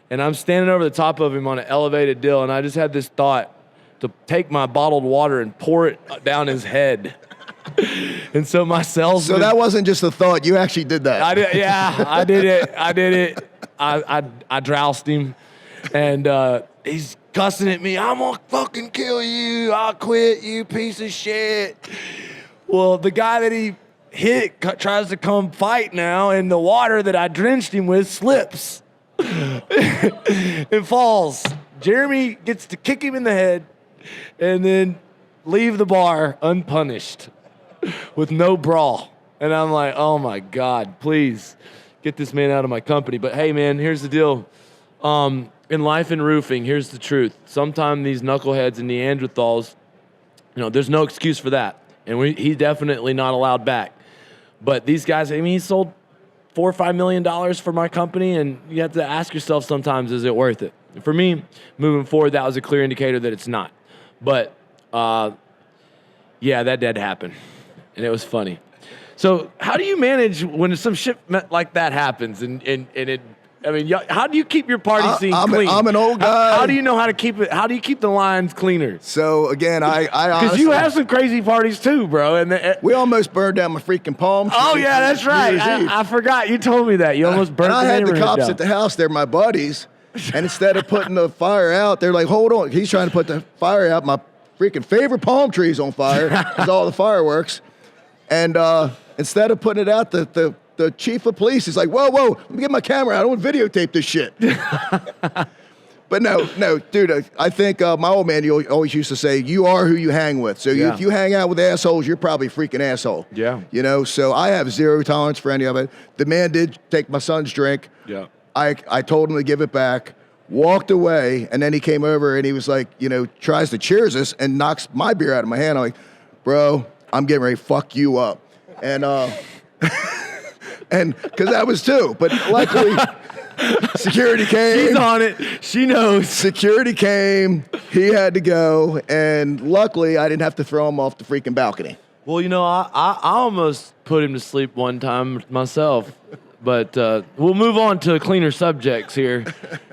[SPEAKER 2] And I'm standing over the top of him on an elevated deal, and I just had this thought to take my bottled water and pour it down his head. And so my salesman...
[SPEAKER 4] So that wasn't just a thought. You actually did that.
[SPEAKER 2] I did it. I droused him, and he's cussing at me. I'm gonna fucking kill you. I'll quit, you piece of shit. Well, the guy that he hit tries to come fight now, and the water that I drenched him with slips and falls. Jeremy gets to kick him in the head and then leave the bar unpunished with no brawl. And I'm like, oh my God, please get this man out of my company. But hey, man, here's the deal. In life and roofing, here's the truth. Sometimes these knuckleheads and Neanderthals, there's no excuse for that. And he's definitely not allowed back. But these guys, he sold $4 or $5 million for my company, and you have to ask yourself sometimes, is it worth it? And for me, moving forward, that was a clear indicator that it's not. But, yeah, that did happen, and it was funny. So how do you manage when some shit like that happens? How do you keep your party scene clean?
[SPEAKER 4] I'm an old guy.
[SPEAKER 2] How do you know how to keep it? How do you keep the lines cleaner?
[SPEAKER 4] So again, I
[SPEAKER 2] because you have some crazy parties too, bro. And
[SPEAKER 4] we almost burned down my freaking palm tree.
[SPEAKER 2] Oh yeah, that's right. I forgot. You told me that. You almost burned.
[SPEAKER 4] And I had the cops
[SPEAKER 2] down
[SPEAKER 4] at the house. They're my buddies, and instead of putting the fire out, they're like, "Hold on." He's trying to put the fire out. My freaking favorite palm tree's on fire. With all the fireworks, and instead of putting it out, the the chief of police is like, whoa, let me get my camera out. I don't want to videotape this shit. But no, dude, I think my old man always used to say, you are who you hang with. So if you hang out with assholes, you're probably a freaking asshole.
[SPEAKER 2] Yeah.
[SPEAKER 4] You know, so I have zero tolerance for any of it. The man did take my son's drink.
[SPEAKER 2] Yeah.
[SPEAKER 4] I told him to give it back, walked away, and then he came over and he was like, you know, tries to cheers us and knocks my beer out of my hand. I'm like, bro, I'm getting ready to fuck you up. And and because that was two. But luckily, security came.
[SPEAKER 2] She's on it. She knows.
[SPEAKER 4] Security came. He had to go. And luckily, I didn't have to throw him off the freaking balcony.
[SPEAKER 2] Well, you know, I almost put him to sleep one time myself. But we'll move on to cleaner subjects here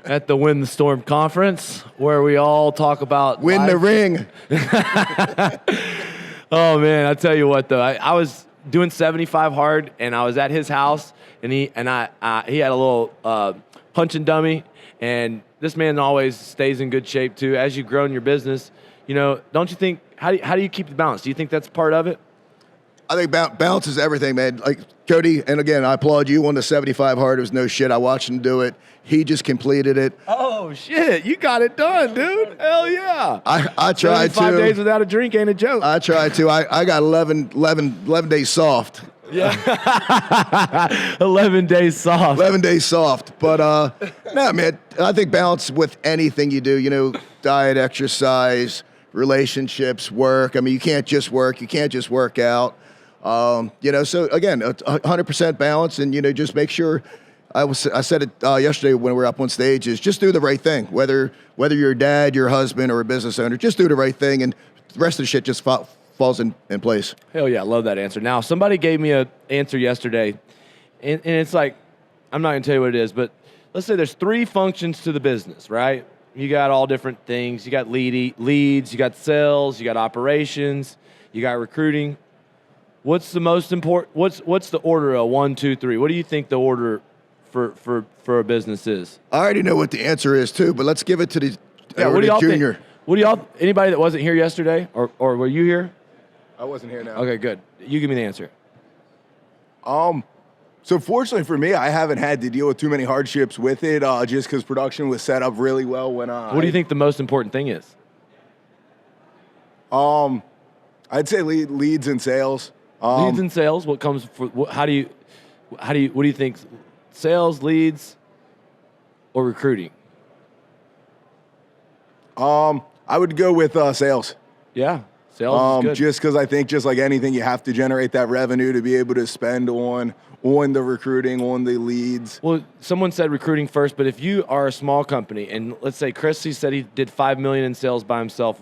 [SPEAKER 2] at the Win the Storm conference, where we all talk about
[SPEAKER 4] Win the ring.
[SPEAKER 2] Oh, man, I tell you what, though. I was doing 75 hard, and I was at his house, and he had a little punching dummy, and this man always stays in good shape, too. As you've grown your business, you know, don't you think, how do you keep the balance? Do you think that's part of it?
[SPEAKER 4] I think balance is everything, man. Like Cody, and again, I applaud you on the 75 hard. It was no shit. I watched him do it. He just completed it.
[SPEAKER 2] Oh, shit. You got it done, dude. Hell yeah.
[SPEAKER 4] I tried to.
[SPEAKER 2] 5 days without a drink ain't a joke.
[SPEAKER 4] I tried to. I got 11 days soft.
[SPEAKER 2] Yeah. 11 days soft.
[SPEAKER 4] 11 days soft. But, no, man, I think balance with anything you do, you know, diet, exercise, relationships, work. I mean, you can't just work. You can't just work out. You know, so again, 100% balance, and, you know, just make sure. I said it yesterday when we were up on stage, is just do the right thing. Whether you're a dad, your husband, or a business owner, just do the right thing, and the rest of the shit just falls in place.
[SPEAKER 2] Hell yeah, I love that answer. Now, somebody gave me an answer yesterday, and it's like, I'm not going to tell you what it is, but let's say there's 3 functions to the business, right? You got all different things. You got leads, you got sales, you got operations, you got recruiting. What's the most important? What's the order of 1, 2, 3? What do you think the order for a business is?
[SPEAKER 4] I already know what the answer is too, but let's give it to the
[SPEAKER 2] what do y'all
[SPEAKER 4] junior.
[SPEAKER 2] Think? What do y'all? Anybody that wasn't here yesterday, or were you here?
[SPEAKER 5] I wasn't here now.
[SPEAKER 2] Okay, good. You give me the answer.
[SPEAKER 5] So fortunately for me, I haven't had to deal with too many hardships with it, just because production was set up really well when
[SPEAKER 2] What do you think the most important thing is?
[SPEAKER 5] I'd say leads and sales.
[SPEAKER 2] Leads and sales. What comes? What do you think? Sales, leads, or recruiting?
[SPEAKER 5] I would go with sales.
[SPEAKER 2] Yeah, sales is good.
[SPEAKER 5] Just because I think, just like anything, you have to generate that revenue to be able to spend on the recruiting, on the leads.
[SPEAKER 2] Well, someone said recruiting first, but if you are a small company, and let's say Chris, he said he did $5 million in sales by himself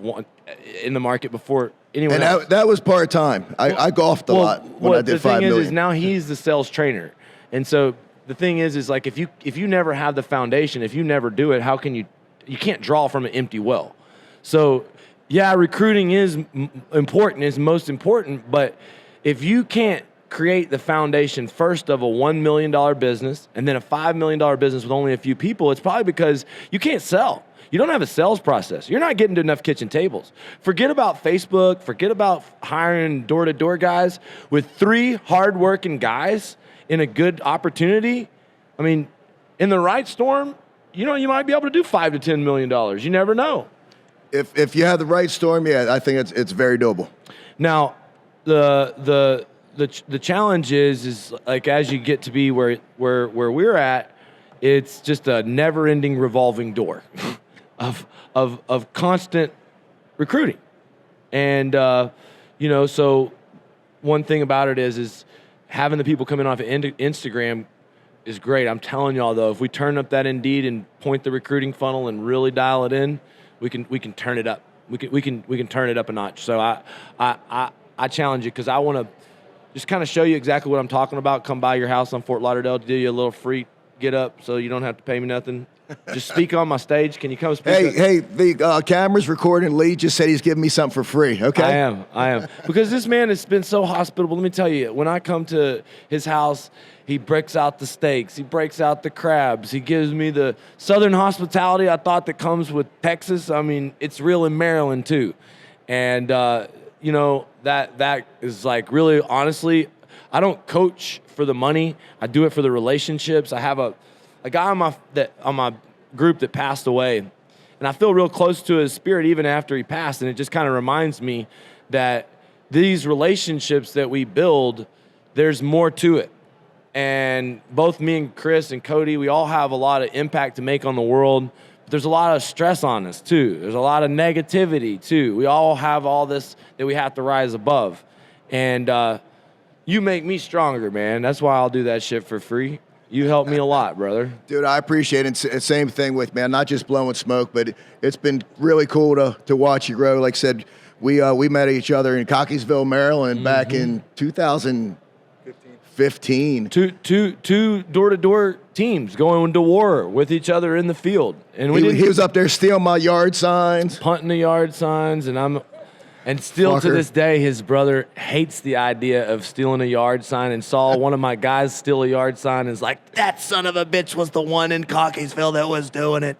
[SPEAKER 2] in the market before anyone else.
[SPEAKER 4] And that was part-time. I golfed a lot when I did $5 million.
[SPEAKER 2] The thing is now he's the sales trainer. And so the thing is like if you never have the foundation, if you never do it, how can you can't draw from an empty well. So yeah, recruiting is important, is most important, but if you can't create the foundation first of a $1 million business and then a $5 million business with only a few people, it's probably because you can't sell. You don't have a sales process. You're not getting to enough kitchen tables. Forget about Facebook. Forget about hiring door-to-door guys. With 3 hard-working guys in a good opportunity, I mean, in the right storm, you know, you might be able to do $5 to $10 million. You never know.
[SPEAKER 4] If you have the right storm, yeah, I think it's very doable.
[SPEAKER 2] Now, the challenge is like as you get to be where we're at, it's just a never-ending revolving door of constant recruiting, and you know. So one thing about it is having the people coming off of Instagram is great. I'm telling y'all though, if we turn up that Indeed and point the recruiting funnel and really dial it in, we can turn it up. We can turn it up a notch. So I challenge you because I want to just kind of show you exactly what I'm talking about. Come by your house on Fort Lauderdale to do you a little free get up so you don't have to pay me nothing. Just speak on my stage. Can you come speak?
[SPEAKER 4] Hey, the camera's recording. Lee just said he's giving me something for free. Okay.
[SPEAKER 2] I am. Because this man has been so hospitable. Let me tell you, when I come to his house, he breaks out the steaks. He breaks out the crabs. He gives me the Southern hospitality I thought that comes with Texas. I mean, it's real in Maryland too. And, you know, that is like really, honestly, I don't coach for the money. I do it for the relationships. I have a guy on my group that passed away, and I feel real close to his spirit even after he passed. And it just kind of reminds me that these relationships that we build, there's more to it. And both me and Kris and Cody, we all have a lot of impact to make on the world. But there's a lot of stress on us too. There's a lot of negativity too. We all have all this that we have to rise above. And you make me stronger, man. That's why I'll do that shit for free. You helped me a lot, brother.
[SPEAKER 4] Dude, I appreciate it. Same thing with, man, not just blowing smoke, but it's been really cool to watch you grow. Like I said, we met each other in Cockeysville, Maryland back in 2015.
[SPEAKER 2] Two door-to-door teams going to war with each other in the field. And
[SPEAKER 4] he was up there stealing my yard signs.
[SPEAKER 2] Punting the yard signs, and still to this day, his brother hates the idea of stealing a yard sign, and saw one of my guys steal a yard sign and is like, that son of a bitch was the one in Cockeysville that was doing it.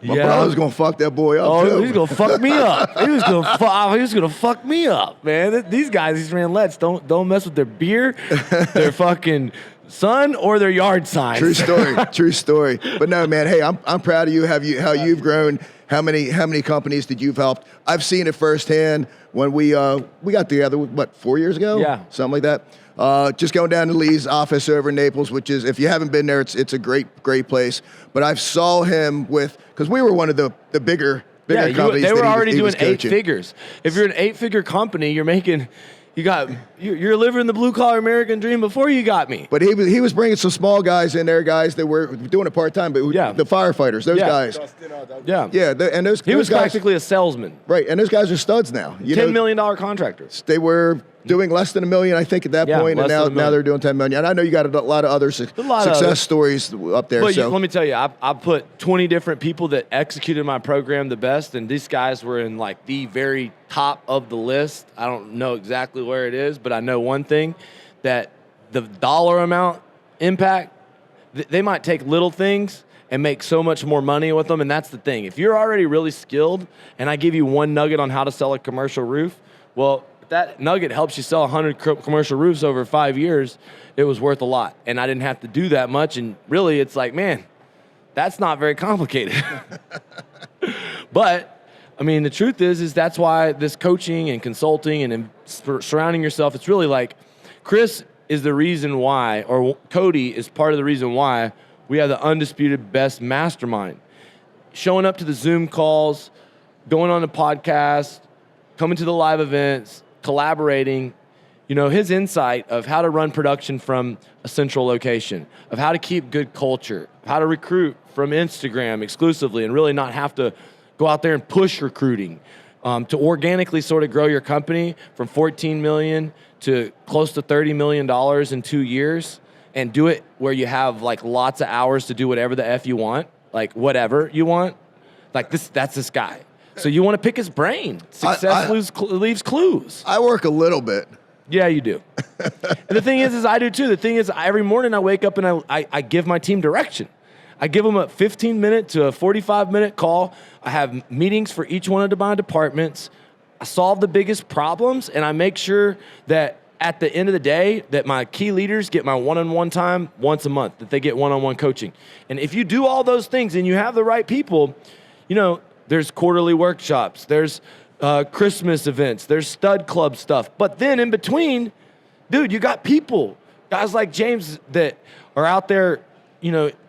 [SPEAKER 4] My brother was going to fuck that boy up, too.
[SPEAKER 2] He was going to fuck me up. He was going to fuck me up, man. These guys, these ranlettes, don't mess with their beer, their fucking son, or their yard signs.
[SPEAKER 4] True story. But no, man, hey, I'm proud of you, how you've grown. How many companies did you've helped? I've seen it firsthand when we got together, 4 years ago?
[SPEAKER 2] Yeah.
[SPEAKER 4] Something like that. Just going down to Lee's office over in Naples, which is, if you haven't been there, it's a great place. But I saw him because we were one of the bigger companies.
[SPEAKER 2] They were already
[SPEAKER 4] he
[SPEAKER 2] doing
[SPEAKER 4] was
[SPEAKER 2] 8 figures. If you're an 8-figure company, you're living the blue collar American dream before you got me.
[SPEAKER 4] But he was bringing some small guys in there, guys that were doing it part time, but the firefighters, those guys. And those
[SPEAKER 2] he was
[SPEAKER 4] guys,
[SPEAKER 2] practically a salesman.
[SPEAKER 4] Right, and those guys are studs now.
[SPEAKER 2] $10 million contractors.
[SPEAKER 4] They were doing less than $1 million, I think, at that point, and now they're doing $10 million. And I know you got a lot of other success stories up there.
[SPEAKER 2] But let me tell you, I put 20 different people that executed my program the best, and these guys were in like the very top of the list. I don't know exactly where it is, but I know one thing, that the dollar amount impact, they might take little things and make so much more money with them. And that's the thing. If you're already really skilled and I give you one nugget on how to sell a commercial roof, well, if that nugget helps you sell 100 commercial roofs over 5 years, it was worth a lot. And I didn't have to do that much. And really, it's like, man, that's not very complicated. But I mean, the truth is that's why this coaching and consulting and surrounding yourself, it's really like Kris is the reason why, or Cody is part of the reason why we have the undisputed best mastermind. Showing up to the Zoom calls, going on the podcast, coming to the live events, collaborating, his insight of how to run production from a central location, of how to keep good culture, how to recruit from Instagram exclusively and really not have to go out there and push recruiting, to organically sort of grow your company from $14 million to close to $30 million in 2 years, and do it where you have like lots of hours to do whatever the F you want, like whatever you want. Like that's this guy. So you want to pick his brain. Success leaves clues.
[SPEAKER 4] I work a little bit.
[SPEAKER 2] Yeah, you do. And the thing is I do too. The thing is, every morning I wake up and I give my team direction. I give them a 15-minute to a 45-minute call. I have meetings for each one of my departments. I solve the biggest problems, and I make sure that at the end of the day that my key leaders get my one-on-one time once a month, that they get one-on-one coaching. And if you do all those things and you have the right people, there's quarterly workshops, there's Christmas events, there's stud club stuff. But then in between, dude, you got people, guys like James that are out there,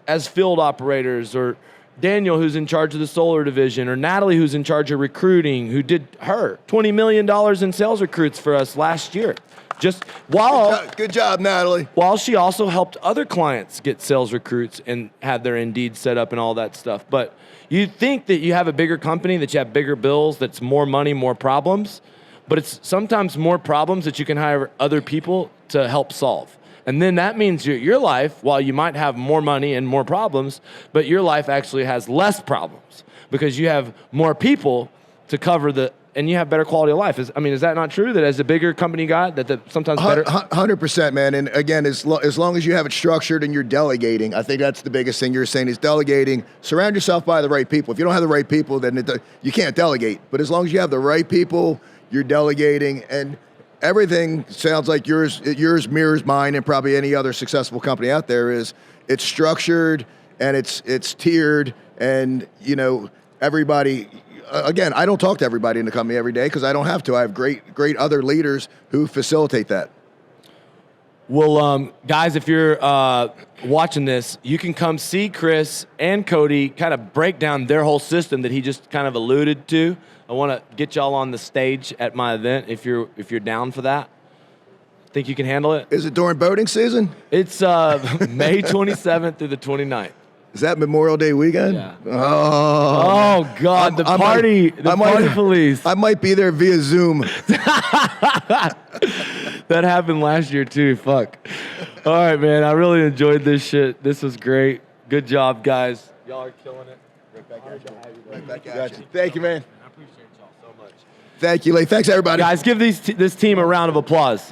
[SPEAKER 2] as field operators, or Daniel, who's in charge of the solar division, or Natalie, who's in charge of recruiting, who did $20 million in sales recruits for us last year. Good job, Natalie. While she also helped other clients get sales recruits and had their Indeed set up and all that stuff. But you think that you have a bigger company, that you have bigger bills, that's more money, more problems. But it's sometimes more problems that you can hire other people to help solve. And then that means your life, while you might have more money and more problems, but your life actually has less problems because you have more people to cover and you have better quality of life. Is that not true, that as a bigger company guy, that sometimes better?
[SPEAKER 4] 100%, man. And again, as long as you have it structured and you're delegating, I think that's the biggest thing you're saying is delegating. Surround yourself by the right people. If you don't have the right people, then you can't delegate. But as long as you have the right people, you're delegating. And everything sounds like yours mirrors mine and probably any other successful company out there. Is it's structured and it's tiered, and everybody. Again, I don't talk to everybody in the company every day because I don't have to. I have great other leaders who facilitate that.
[SPEAKER 2] Well, guys, if you're watching this, you can come see Kris and Cody kind of break down their whole system that he just kind of alluded to. I want to get y'all on the stage at my event if you're down for that. Think you can handle it?
[SPEAKER 4] Is it during boating season?
[SPEAKER 2] It's May 27th through the 29th.
[SPEAKER 4] Is that Memorial Day weekend?
[SPEAKER 2] Yeah.
[SPEAKER 4] Oh
[SPEAKER 2] God, the party police.
[SPEAKER 4] I might be there via Zoom.
[SPEAKER 2] That happened last year too. Fuck. All right, man. I really enjoyed this shit. This was great. Good job, guys. Y'all are killing it.
[SPEAKER 4] Right back at you. Thank you, man.
[SPEAKER 2] I appreciate y'all so much.
[SPEAKER 4] Thank you, Lee. Thanks, everybody.
[SPEAKER 2] Guys, give this team a round of applause.